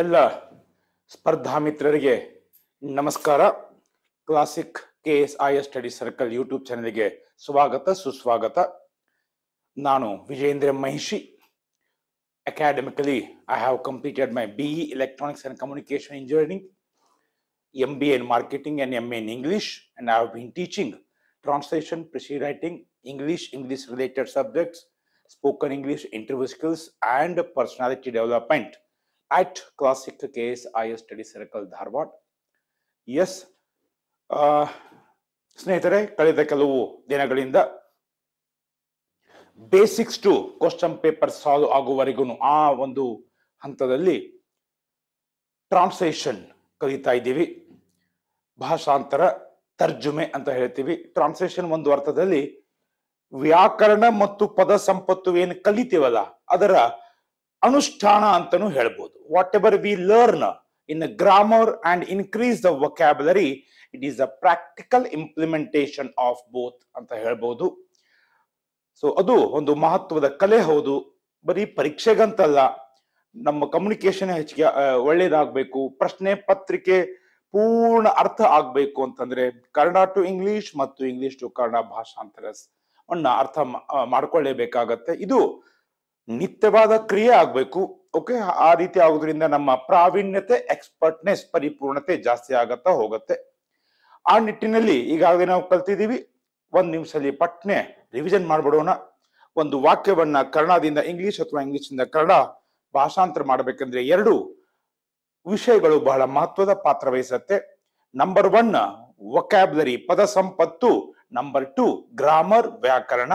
ಎಲ್ಲ ಸ್ಪರ್ಧಾ ಮಿತ್ರರಿಗೆ ನಮಸ್ಕಾರ. Classic KSIS study circle YouTube ಚಾನೆಲ್ಗೆ ಸ್ವಾಗತ ಸುಸ್ವಾಗತ. ನಾನು ವಿಜೇಂದ್ರ ಮಹಿಷಿ. Academically, I have completed my BE Electronics and Communication Engineering, MBA in Marketing and MA in English, and I have been teaching translation, essay writing, English related subjects, spoken English, interview skills, and personality development at Classic KSIS Study Circle, Dharwad. Yes, ಸ್ನೇಹಿತರೆ, ಕಳೆದ ಕೆಲವು ದಿನಗಳಿಂದ basics to question paper solve ಆಗುವವರೆಗೂ ಆ ಒಂದು ಹಂತದಲ್ಲಿ translation ಕಲಿತಾ ಇದ್ದೀವಿ. ಭಾಷಾಂತರ, ತರ್ಜುಮೆ ಅಂತ ಹೇಳ್ತೀವಿ. ಟ್ರಾನ್ಸ್ಲೇಷನ್ ಒಂದು ಅರ್ಥದಲ್ಲಿ ವ್ಯಾಕರಣ ಮತ್ತು ಪದ ಸಂಪತ್ತು ಏನು ಕಲಿತೀವಲ್ಲ ಅದರ ಅನುಷ್ಠಾನ ಅಂತಾನೂ ಹೇಳ್ಬೋದು. What ever we learn in grammar and increase the vocabulary, it is a practical implementation of both ಅಂತ ಹೇಳ್ಬೋದು. ಸೊ ಅದು ಒಂದು ಮಹತ್ವದ ಕಲೆ. ಹೌದು, ಬರೀ ಪರೀಕ್ಷೆಗಂತಲ್ಲ, ನಮ್ಮ ಕಮ್ಯುನಿಕೇಶನ್ ಹೆಚ್ಚಿಗೆ ಒಳ್ಳೇದಾಗಬೇಕು, ಪ್ರಶ್ನೆ ಪತ್ರಿಕೆ ಪೂರ್ಣ ಅರ್ಥ ಆಗ್ಬೇಕು ಅಂತಂದ್ರೆ ಕನ್ನಡ ಟು ಇಂಗ್ಲಿಷ್ ಮತ್ತು ಇಂಗ್ಲಿಷ್ ಟು ಕನ್ನಡ ಭಾಷಾಂತರವನ್ನ ಅರ್ಥ ಮಾಡ್ಕೊಳ್ಳೇಬೇಕಾಗತ್ತೆ. ಇದು ನಿತ್ಯವಾದ ಕ್ರಿಯೆ ಆಗ್ಬೇಕು. ಓಕೆ, ಆ ರೀತಿ ಆಗೋದ್ರಿಂದ ನಮ್ಮ ಪ್ರಾವೀಣ್ಯತೆ, ಎಕ್ಸ್ಪರ್ಟ್ನೆಸ್, ಪರಿಪೂರ್ಣತೆ ಜಾಸ್ತಿ ಆಗತ್ತಾ ಹೋಗುತ್ತೆ. ಆ ನಿಟ್ಟಿನಲ್ಲಿ ಈಗಾಗಲೇ ನಾವು ಕಲ್ತಿದ್ದೀವಿ. ಒಂದ್ ನಿಮಿಷದಲ್ಲಿ ಪಟ್ನೆ ರಿವಿಷನ್ ಮಾಡ್ಬಿಡೋಣ. ಒಂದು ವಾಕ್ಯವನ್ನ ಕನ್ನಡದಿಂದ ಇಂಗ್ಲಿಷ್ ಅಥವಾ ಇಂಗ್ಲಿಷಿಂದ ಕನ್ನಡ ಭಾಷಾಂತರ ಮಾಡಬೇಕಂದ್ರೆ ಎರಡು ವಿಷಯಗಳು ಬಹಳ ಮಹತ್ವದ ಪಾತ್ರ ವಹಿಸುತ್ತೆ. ನಂಬರ್ 1 ವೊಕ್ಯಾಬುಲರಿ, ಪದ ಸಂಪತ್ತು. ನಂಬರ್ 2 ಗ್ರಾಮರ್, ವ್ಯಾಕರಣ.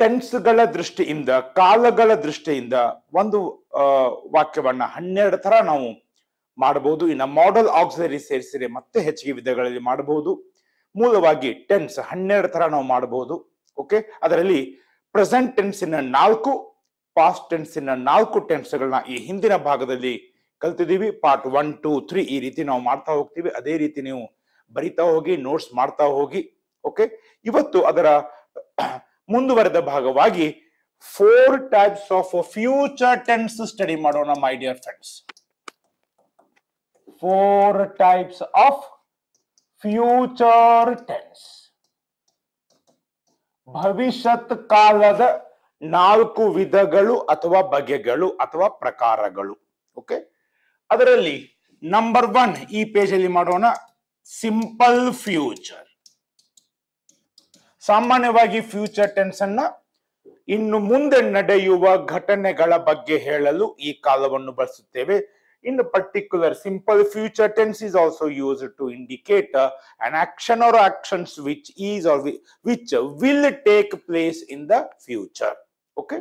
ಟೆನ್ಸ್ಗಳ ದೃಷ್ಟಿಯಿಂದ, ಕಾಲಗಳ ದೃಷ್ಟಿಯಿಂದ ಒಂದು ವಾಕ್ಯವನ್ನ 12 ತರ ನಾವು ಮಾಡಬಹುದು. ಇನ್ನು ಮಾಡೆಲ್ ಆಕ್ಸಿಲರಿ ಸೇರಿಸಿದ್ರೆ ಮತ್ತೆ ಹೆಚ್ಚಿಗೆ ವಿಧಗಳಲ್ಲಿ ಮಾಡಬಹುದು. ಮೂಲವಾಗಿ ಟೆನ್ಸ್ 12 ತರ ನಾವು ಮಾಡಬಹುದು. ಓಕೆ, ಅದರಲ್ಲಿ ಪ್ರೆಸೆಂಟ್ ಟೆನ್ಸಿನ 4, ಪಾಸ್ಟ್ ಟೆನ್ಸಿನ 4 ಟೆನ್ಸ್ಗಳನ್ನ ಈ ಹಿಂದಿನ ಭಾಗದಲ್ಲಿ ಕಲ್ತಿದ್ದೀವಿ. ಪಾರ್ಟ್ 1, 2, 3 ಈ ರೀತಿ ನಾವು ಮಾಡ್ತಾ ಹೋಗ್ತೀವಿ. ಅದೇ ರೀತಿ ನೀವು ಬರಿತಾ ಹೋಗಿ, ನೋಟ್ಸ್ ಮಾಡ್ತಾ ಹೋಗಿ. ಓಕೆ, ಇವತ್ತು ಅದರ ಮುಂದುವರೆದ ಭಾಗವಾಗಿ 4 types of future tense study ಮಾಡೋಣ my dear friends. 4 types of future tense, ಭವಿಷ್ಯತ್ ಕಾಲದ 4 ವಿಧಗಳು ಅಥವಾ ಬಗೆಗಳು ಅಥವಾ ಪ್ರಕಾರಗಳು. ಓಕೆ, ಅದರಲ್ಲಿ ನಂಬರ್ 1 ಈ ಪೇಜ್ ಅಲ್ಲಿ ಮಾಡೋಣ. Simple future. ಸಾಮಾನ್ಯವಾಗಿ ಫ್ಯೂಚರ್ ಟೆನ್ಸ್ ಅನ್ನ ಇನ್ನು ಮುಂದೆ ನಡೆಯುವ ಘಟನೆಗಳ ಬಗ್ಗೆ ಹೇಳಲು ಈ ಕಾಲವನ್ನು ಬಳಸುತ್ತೇವೆ. In particular, simple future tense is also used to indicate an action or actions which is or which will take place in the future. Okay,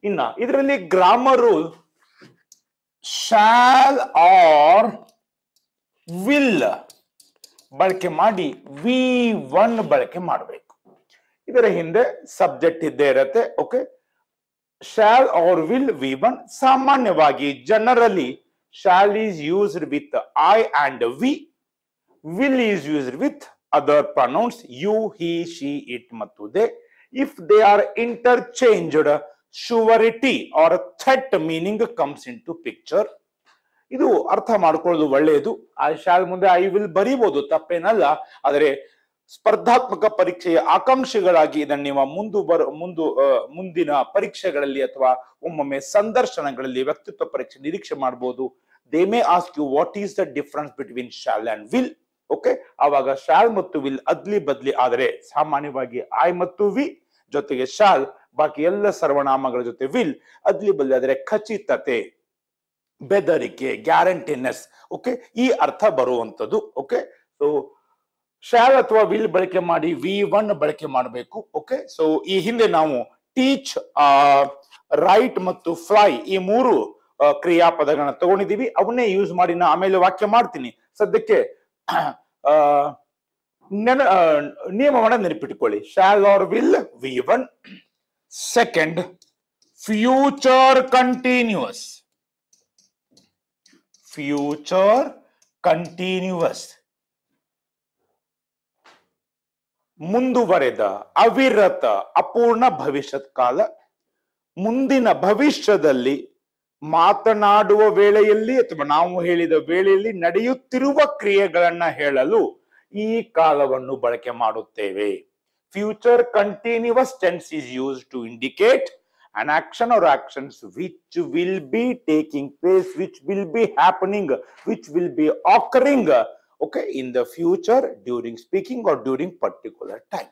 ಇನ್ನ ಇದರಲ್ಲಿ grammar rule shall or will ಬಳಕೆ ಮಾಡಿ V1 ಬಳಕೆ ಮಾಡಬೇಕು. ಇದರ ಹಿಂದೆ subject ಇದ್ದೇ ಇರುತ್ತೆ. Okay, shall or will V1. ಸಾಮಾನ್ಯವಾಗಿ generally shall is used with I and we, will is used with other pronouns you, he, she, it ಮತ್ತು they. If they are interchanged, surety or threat meaning comes into picture. ಇದು ಅರ್ಥ ಮಾಡ್ಕೊಳ್ಳೋದು ಒಳ್ಳೆಯದು. I shall ಮುಂದೆ I will ಬರೀಬಹುದು, ತಪ್ಪೇನಲ್ಲ. ಆದರೆ ಸ್ಪರ್ಧಾತ್ಮಕ ಪರೀಕ್ಷೆಯ ಆಕಾಂಕ್ಷಿಗಳಾಗಿ ಇದನ್ನು ನೀವು ಮುಂದಿನ ಪರೀಕ್ಷೆಗಳಲ್ಲಿ ಅಥವಾ ಒಮ್ಮೊಮ್ಮೆ ಸಂದರ್ಶನಗಳಲ್ಲಿ ವ್ಯಕ್ತಿತ್ವ ಪರೀಕ್ಷೆ ನಿರೀಕ್ಷೆ ಮಾಡಬಹುದು. They may ask you what is the difference between shall and will. Okay, ಆವಾಗ ಶಾಲ್ ಮತ್ತು ವಿಲ್ ಅದ್ಲಿ ಬದ್ಲಿ ಆದರೆ ಸಾಮಾನ್ಯವಾಗಿ ಐ ಮತ್ತು ವಿ ಜೊತೆಗೆ ಶಾಲ್, ಬಾಕಿ ಎಲ್ಲ ಸರ್ವನಾಮಗಳ ಜೊತೆ ವಿಲ್ ಅದ್ಲಿ ಬದ್ಲಿ ಆದರೆ ಖಚಿತತೆ, ಬೆದರಿಕೆ, ಗ್ಯಾರಂಟಿನೆಸ್. ಓಕೆ, ಈ ಅರ್ಥ ಬರುವಂತದ್ದು. ಓಕೆ, ಸೊ ಶಾಲ್ ಅಥವಾ ವಿಲ್ ಬಳಕೆ ಮಾಡಿ V1 ಬಳಕೆ ಮಾಡಬೇಕು. ಓಕೆ, ಸೊ ಈ ಹಿಂದೆ ನಾವು ಟೀಚ್, ರೈಟ್ ಮತ್ತು ಫ್ಲೈ ಈ 3 ಕ್ರಿಯಾಪದಗಳನ್ನ ತಗೊಂಡಿದೀವಿ. ಅವನ್ನೇ ಯೂಸ್ ಮಾಡಿ ನಾ ಆಮೇಲೆ ವಾಕ್ಯ ಮಾಡ್ತೀನಿ. ಸದ್ಯಕ್ಕೆ ನಿಯಮವನ್ನ ನೆನಪಿಟ್ಕೊಳ್ಳಿ. Shall or will V1. Second, future continuous. Future continuous ಮುಂದುವರೆದ, ಅವಿರತ, ಅಪೂರ್ಣ ಭವಿಷ್ಯತ್ ಕಾಲ. ಮುಂದಿನ ಭವಿಷ್ಯದಲ್ಲಿ ಮಾತನಾಡುವ ವೇಳೆಯಲ್ಲಿ ಅಥವಾ ನಾವು ಹೇಳಿದ ವೇಳೆಯಲ್ಲಿ ನಡೆಯುತ್ತಿರುವ ಕ್ರಿಯೆಗಳನ್ನ ಹೇಳಲು ಈ ಕಾಲವನ್ನು ಬಳಕೆ ಮಾಡುತ್ತೇವೆ. Future continuous tense is used to indicate an action or actions which will be taking place, which will be happening, which will be occurring, okay, in the future during speaking or during particular time.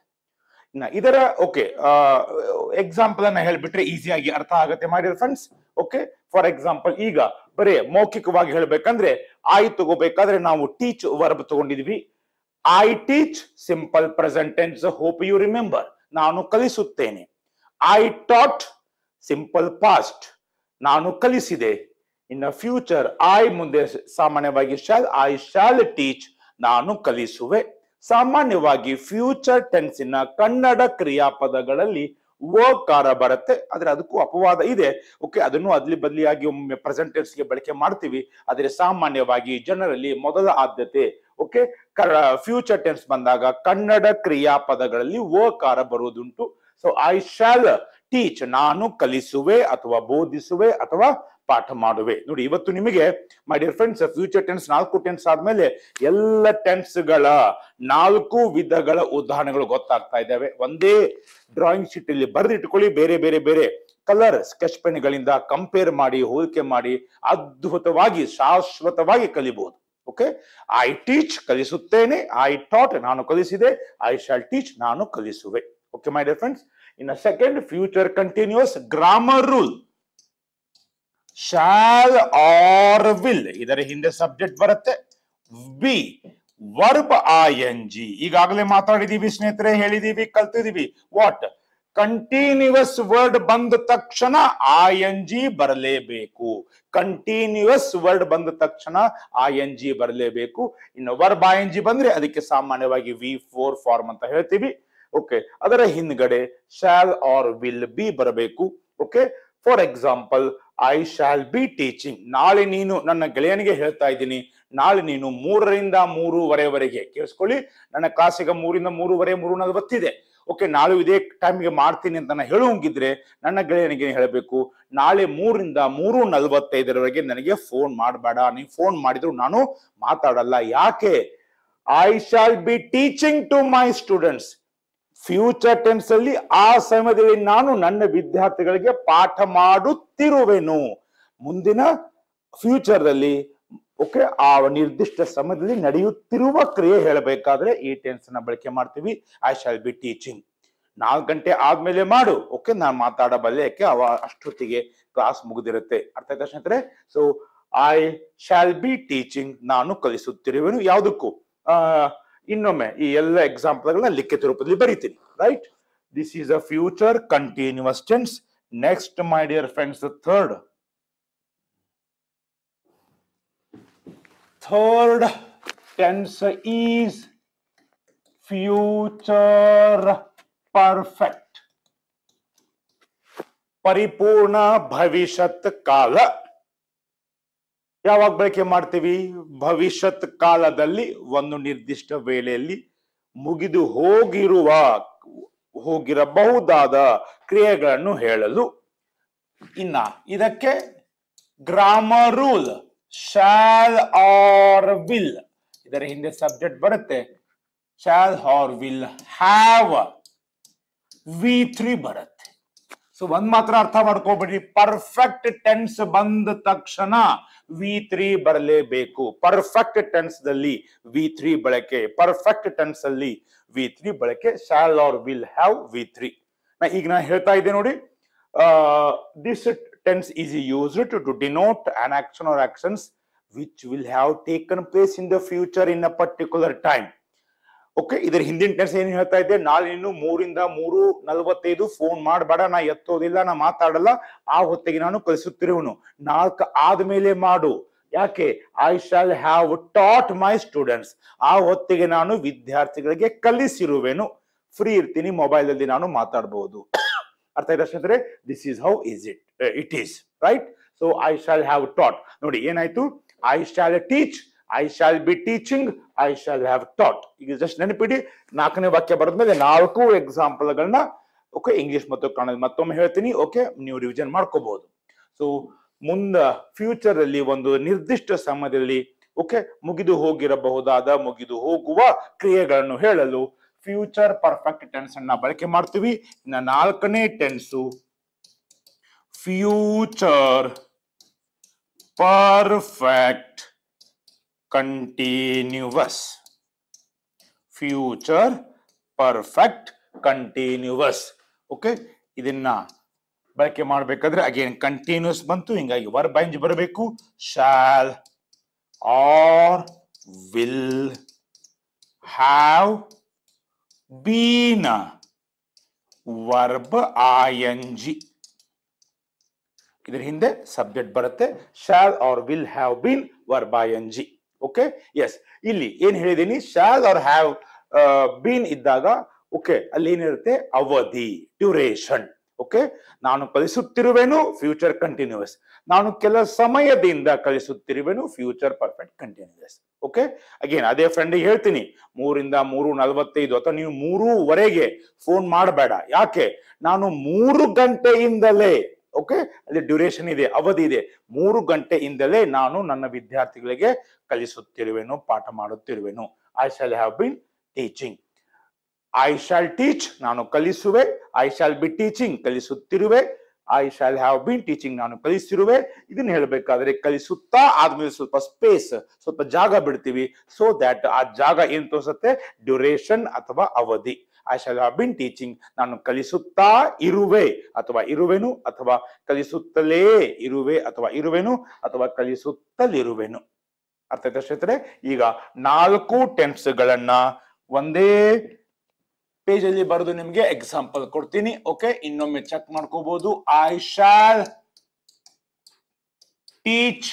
ಇದರ okay example ಅನ್ನ ಹೇಳ್ಬಿಟ್ರೆ ಈಸಿಯಾಗಿ ಅರ್ಥ ಆಗುತ್ತೆ ಮಾಡಿ friends. Okay, for example ಈಗ ಬರೀ ಮೌಖಿಕವಾಗಿ ಹೇಳ್ಬೇಕಂದ್ರೆ ಐ ತಗೋಬೇಕಾದ್ರೆ ನಾವು ಟೀಚ್ ವರ್ಬ್ ತಗೊಂಡಿದ್ವಿ. I teach simple present tense, hope you remember, ನಾನು ಕಲಿಸುತ್ತೇನೆ. ಐ ಟಾಟ್ ಸಿಂಪಲ್ ಪಾಸ್ಟ್, ನಾನು ಕಲಿಸಿದೆ. ಇನ್ನು ಫ್ಯೂಚರ್ ಐ ಮುಂದೆ ಸಾಮಾನ್ಯವಾಗಿ ಶಾಲ್, ಐ ಶಾಲ್ ಟೀಚ್, ನಾನು ಕಲಿಸುವೆ. ಸಾಮಾನ್ಯವಾಗಿ ಫ್ಯೂಚರ್ ಟೆನ್ಸಿನ ಕನ್ನಡ ಕ್ರಿಯಾಪದಗಳಲ್ಲಿ ಕಾರ ಬರುತ್ತೆ, ಆದ್ರೆ ಅದಕ್ಕೂ ಅಪವಾದ ಇದೆ. ಓಕೆ, ಅದನ್ನು ಅದ್ಲಿ ಬದಲಿಯಾಗಿ ಒಮ್ಮೆ ಪ್ರೆಸೆಂಟ್ ಟೆನ್ಸ್ಗೆ ಬಳಕೆ ಮಾಡ್ತೀವಿ. ಆದ್ರೆ ಸಾಮಾನ್ಯವಾಗಿ ಜನರಲ್ಲಿ ಮೊದಲ ಆದ್ಯತೆ ಓಕೆ ಫ್ಯೂಚರ್ ಟೆನ್ಸ್ ಬಂದಾಗ ಕನ್ನಡ ಕ್ರಿಯಾಪದಗಳಲ್ಲಿ ಕಾರ ಬರುವುದುಂಟು. ಸೊ ಐ ಶಾಲ್ ಟೀಚ್, ನಾನು ಕಲಿಸುವೆ ಅಥವಾ ಬೋಧಿಸುವೆ ಅಥವಾ ಪಾಠ ಮಾಡುವೆ. ನೋಡಿ, ಇವತ್ತು ನಿಮಗೆ ಮೈ dear friends future tense 4 tense ಆದ್ಮೇಲೆ ಎಲ್ಲ ಟೆನ್ಸ್ಗಳ 4 ವಿಧಗಳ ಉದಾಹರಣೆಗಳು ಗೊತ್ತಾಗ್ತಾ ಇದ್ದಾವೆ. ಒಂದೇ ಡ್ರಾಯಿಂಗ್ ಶೀಟ್ ಅಲ್ಲಿ ಬರೆದಿಟ್ಕೊಳ್ಳಿ, ಬೇರೆ ಬೇರೆ ಬೇರೆ ಕಲರ್ ಸ್ಕೆಚ್ ಪೆನ್ಗಳಿಂದ ಕಂಪೇರ್ ಮಾಡಿ ಹೋಲಿಕೆ ಮಾಡಿ ಅದ್ಭುತವಾಗಿ ಶಾಶ್ವತವಾಗಿ ಕಲಿಬಹುದು. ಓಕೆ, ಐ ಟೀಚ್ ಕಲಿಸುತ್ತೇನೆ, ಐ ಟಾಟ್ ನಾನು ಕಲಿಸಿದೆ, ಐ ಶಾಲ್ ಟೀಚ್ ನಾನು ಕಲಿಸುವೆ. Okay my dear friends, in second future continuous grammar rule. Shall or will, ಇದರ ಹಿಂದೆ ಸಬ್ಜೆಕ್ಟ್ ಬರುತ್ತೆ. ಬಿ ವರ್ಬ್ ING, ಈಗಾಗಲೇ ಮಾತಾಡಿದೀವಿ ಸ್ನೇಹಿತರೆ, ಹೇಳಿದೀವಿ, ಕಲ್ತಿದೀವಿ. ವಾಟ್ ಕಂಟಿನ್ಯೂಸ್ ವರ್ಡ್ ಬಂದ ತಕ್ಷಣ ING ಬರಲೇಬೇಕು. ಕಂಟಿನ್ಯೂಸ್ ವರ್ಡ್ ಬಂದ ತಕ್ಷಣ ING ಬರಲೇಬೇಕು. ಇನ್ನು ವರ್ಬ್ ING ಬಂದ್ರೆ ಅದಕ್ಕೆ ಸಾಮಾನ್ಯವಾಗಿ V4 ಫಾರ್ಮ್ ಅಂತ ಹೇಳ್ತೀವಿ. ಓಕೆ, ಅದರ ಹಿಂದ್ಗಡೆ ಶಾಲ್ ಆರ್ ವಿಲ್ ಬಿ ಬರಬೇಕು. Okay, for example I shall be teaching, ನಾಳೆ ನೀನು, ನನ್ನ ಗೆಳೆಯನಿಗೆ ಹೇಳ್ತಾ ಇದ್ದೀನಿ, ನಾಳೆ ನೀನು 3ರಿಂದ 3:30ವರೆಗೆ ಕೇಳಿಸ್ಕೊಳ್ಳಿ, ನನ್ನ ಕ್ಲಾಸಿಗೆ 3ರಿಂದ 3:30 3:40 ಓಕೆ, ನಾಳೆ ಇದೇ ಟೈಮ್ಗೆ ಮಾಡ್ತೀನಿ ಅಂತ ನಾನು ಹೇಳುವಂಗಿದ್ರೆ ನನ್ನ ಗೆಳೆಯನಿಗೆ ಹೇಳಬೇಕು, ನಾಳೆ 3ರಿಂದ 3:45ವರೆಗೆ ನನಗೆ ಫೋನ್ ಮಾಡಬೇಡ, ನೀವು ಫೋನ್ ಮಾಡಿದ್ರು ನಾನು ಮಾತಾಡಲ್ಲ. ಯಾಕೆ? I shall be teaching to my students. Future tense ಅಲ್ಲಿ ಆ ಸಮಯದಲ್ಲಿ ನಾನು ನನ್ನ ವಿದ್ಯಾರ್ಥಿಗಳಿಗೆ ಪಾಠ ಮಾಡುತ್ತಿರುವೆನು. ಮುಂದಿನ ಫ್ಯೂಚರ್ ಅಲ್ಲಿ ಓಕೆ ಆ ನಿರ್ದಿಷ್ಟ ಸಮಯದಲ್ಲಿ ನಡೆಯುತ್ತಿರುವ ಕ್ರಿಯೆ ಹೇಳಬೇಕಾದ್ರೆ ಈ ಟೆನ್ಸ್ ನ ಬಳಕೆ ಮಾಡ್ತೀವಿ. I shall be teaching. 4 ಗಂಟೆ ಆದ್ಮೇಲೆ ಮಾಡು, ಓಕೆ ನಾನು ಮಾತಾಡಬಲ್ಲೆ, ಯಾಕೆ ಅಷ್ಟೊತ್ತಿಗೆ ಕ್ಲಾಸ್ ಮುಗಿದಿರುತ್ತೆ. ಅರ್ಥ ಆಯ್ತಾ ಸ್ನೇಹಿತರೆ? So I shall be teaching, ನಾನು ಕಲಿಸುತ್ತಿರುವೆನು. ಯಾವುದಕ್ಕೂ ಇನ್ನೊಮ್ಮೆ ಈ ಎಲ್ಲ ಎಕ್ಸಾಂಪಲ್ಗಳನ್ನ ಲಿಖಿತ ರೂಪದಲ್ಲಿ ಬರೀತೀನಿ. Right, this is a future continuous tense. Next my dear friends, third tense is future perfect. ಪರಿಪೂರ್ಣ ಭವಿಷ್ಯತ್ ಕಾಲ. ಯಾವಾಗ ಬಳಕೆ ಮಾಡ್ತೀವಿ? ಭವಿಷ್ಯತ್ ಕಾಲದಲ್ಲಿ ಒಂದು ನಿರ್ದಿಷ್ಟ ವೇಳೆಯಲ್ಲಿ ಮುಗಿದು ಹೋಗಿರಬಹುದಾದ ಕ್ರಿಯೆಗಳನ್ನು ಹೇಳಲು. ಇನ್ನ ಇದಕ್ಕೆ grammar rule shall or will, ಇದರ ಹಿಂದೆ ಸಬ್ಜೆಕ್ಟ್ ಬರುತ್ತೆ. Shall or will have V3 ಬರುತ್ತೆ. ಸೊ ಒಂದ್ ಮಾತ್ರ ಅರ್ಥ ಮಾಡ್ಕೋಬೇಡಿ, ಪರ್ಫೆಕ್ಟ್ ಟೆನ್ಸ್ ಬಂದ ತಕ್ಷಣ V3 ಬರಲೇಬೇಕು. ಪರ್ಫೆಕ್ಟ್ ಟೆನ್ಸ್ ದಲ್ಲಿ V3 ಬಳಕೆ, ಪರ್ಫೆಕ್ಟ್ ಟೆನ್ಸ್ ಅಲ್ಲಿ V3 ಬಳಕೆ. Shall or will have V3. ಈಗ ನಾ ಹೇಳ್ತಾ ಇದ್ದೆ ನೋಡಿ, this tense is used to denote an action or actions which will have taken place in the future in a particular time. Okay, ಇದರ ಹಿಂದಿನ tense ಏನ್ ಹೇಳ್ತಾ ಇದ್ದೆ? ನಾಳೆ ನೀನು 3ರಿಂದ 3:45 ಫೋನ್ ಮಾಡಬೇಡ, ನಾ ಎತ್ತೋದಿಲ್ಲ, ನಾ ಮಾತಾಡಲ್ಲ, ಆ ಹೊತ್ತಿಗೆ ನಾನು ಕಲಿಸುತ್ತಿರುವನು. 4 ಆದ್ಮೇಲೆ ಮಾಡು. ಯಾಕೆ? I shall have taught my students, ಆ ಹೊತ್ತಿಗೆ ನಾನು ವಿದ್ಯಾರ್ಥಿಗಳಿಗೆ ಕಲಿಸಿರುವೆನು. ಫ್ರೀ ಇರ್ತೀನಿ, ಮೊಬೈಲ್ ಅಲ್ಲಿ ನಾನು ಮಾತಾಡಬಹುದು. ಅರ್ಥ ಆಯ್ತಾ ಸ್ನೇಹಿತರೆ? This is how it is right. So I shall have taught. ನೋಡಿ ಏನಾಯ್ತು? I shall teach, I shall be teaching, I shall have taught. ಈಗ ಜಸ್ಟ್ ನೆನಪಿಡಿ, 4ನೇ ವಾಕ್ಯ ಬರೆದ್ಮೇಲೆ 4 ಎಕ್ಸಾಂಪಲ್ಗಳನ್ನ ಓಕೆ ಇಂಗ್ಲಿಷ್ ಮತ್ತು ಕನ್ನಡ ಮತ್ತೊಮ್ಮೆ ಹೇಳ್ತೀನಿ. ಓಕೆ, ನೀವು ರಿವಿಷನ್ ಮಾಡ್ಕೋಬಹುದು. ಸೊ ಮುಂದ ಫ್ಯೂಚರ್ ಅಲ್ಲಿ ಒಂದು ನಿರ್ದಿಷ್ಟ ಸಮಯದಲ್ಲಿ ಓಕೆ ಮುಗಿದು ಹೋಗಿರಬಹುದಾದ ಮುಗಿದು ಹೋಗುವ ಕ್ರಿಯೆಗಳನ್ನು ಹೇಳಲು ಫ್ಯೂಚರ್ ಪರ್ಫೆಕ್ಟ್ ಟೆನ್ಸ್ ಅನ್ನ ಬಳಕೆ ಮಾಡ್ತೀವಿ. ಇನ್ನ ನಾಲ್ಕನೇ tense future perfect continuous. Future perfect continuous. Okay, ಇದನ್ನ ಬಳಕೆ ಮಾಡಬೇಕಾದ್ರೆ ಅಗೇನ್ ಕಂಟಿನ್ಯೂಸ್ ಬಂತು, ಹಿಂಗಾಗಿ ವರ್ಬ್ ಇಂಜ್ ಬರಬೇಕು. Shall or will have been verb ING. ಇದರ ಹಿಂದೆ ಸಬ್ಜೆಕ್ಟ್ ಬರುತ್ತೆ. Shall or will have been verb ING. Okay, yes. ಇಲ್ಲಿ ಏನ್ ಹೇಳಿದೀನಿ, ಶಾಲ್ ಆರ್ ಹ್ಯಾವ್ ಬೀನ್ ಇದ್ದಾಗ ಓಕೆ ಅಲ್ಲಿ ಏನಿರುತ್ತೆ ಅವಧಿ, ಡ್ಯೂರೇಷನ್. ಓಕೆ, ನಾನು ಕಲಿಸುತ್ತಿರುವೆನು ಫ್ಯೂಚರ್ ಕಂಟಿನ್ಯೂಸ್. ನಾನು ಕೆಲ ಸಮಯದಿಂದ ಕಲಿಸುತ್ತಿರುವೆನು future perfect continuous. Okay, again ಅದೇ ಫ್ರೆಂಡಿಗೆ ಹೇಳ್ತೀನಿ 3 ರಿಂದ 3:45 ಅಥವಾ ನೀವು 3:00ವರೆಗೆ ಫೋನ್ ಮಾಡಬೇಡ. ಯಾಕೆ? ನಾನು 3 ಗಂಟೆಯಿಂದಲೇ ಓಕೆ ಅಲ್ಲಿ ಡ್ಯೂರೇಷನ್ ಇದೆ, ಅವಧಿ ಇದೆ. 3 ಗಂಟೆಯಿಂದಲೇ ನಾನು ನನ್ನ ವಿದ್ಯಾರ್ಥಿಗಳಿಗೆ ಕಲಿಸುತ್ತಿರುವೆನು, ಪಾಠ ಮಾಡುತ್ತಿರುವೆನು. I shall have been teaching. I shall teach ನಾನು ಕಲಿಸುವೆ. ಐ ಶಾಲ್ ಬಿ ಟೀಚಿಂಗ್ ಕಲಿಸುತ್ತಿರುವೆ. I shall have been teaching ನಾನು ಕಲಿಸಿರುವೆ. ಇದನ್ನ ಹೇಳಬೇಕಾದ್ರೆ ಕಲಿಸುತ್ತಾ ಆದ್ಮೇಲೆ ಸ್ವಲ್ಪ ಸ್ಪೇಸ್, ಸ್ವಲ್ಪ ಜಾಗ ಬಿಡ್ತೀವಿ. ಸೊ ದಟ್ ಆ ಜಾಗ ಏನ್ ತೋರಿಸುತ್ತೆ, ಡ್ಯೂರೇಷನ್ ಅಥವಾ ಅವಧಿ. I shall have been teaching ನಾನು ಕಲಿಸುತ್ತಾ ಇರುವೆ ಅಥವಾ ಇರುವೆನು, ಅಥವಾ ಕಲಿಸುತ್ತಲೇ ಇರುವೆ ಅಥವಾ ಇರುವೆನು, ಅಥವಾ ಕಲಿಸುತ್ತಲಿರುವೆನು. ಅರ್ಥ ಆಯ್ತಾ ಸ್ನೇಹಿತರೆ? ಈಗ 4 ಟೆನ್ಸ್ ಗಳನ್ನ ಒಂದೇ ಪೇಜ್ ಅಲ್ಲಿ ಬರೆದು ನಿಮ್ಗೆ ಎಕ್ಸಾಂಪಲ್ ಕೊಡ್ತೀನಿ. ಓಕೆ, ಇನ್ನೊಮ್ಮೆ ಚೆಕ್ ಮಾಡ್ಕೋಬಹುದು. ಐ ಶಾಲ್ ಟೀಚ್,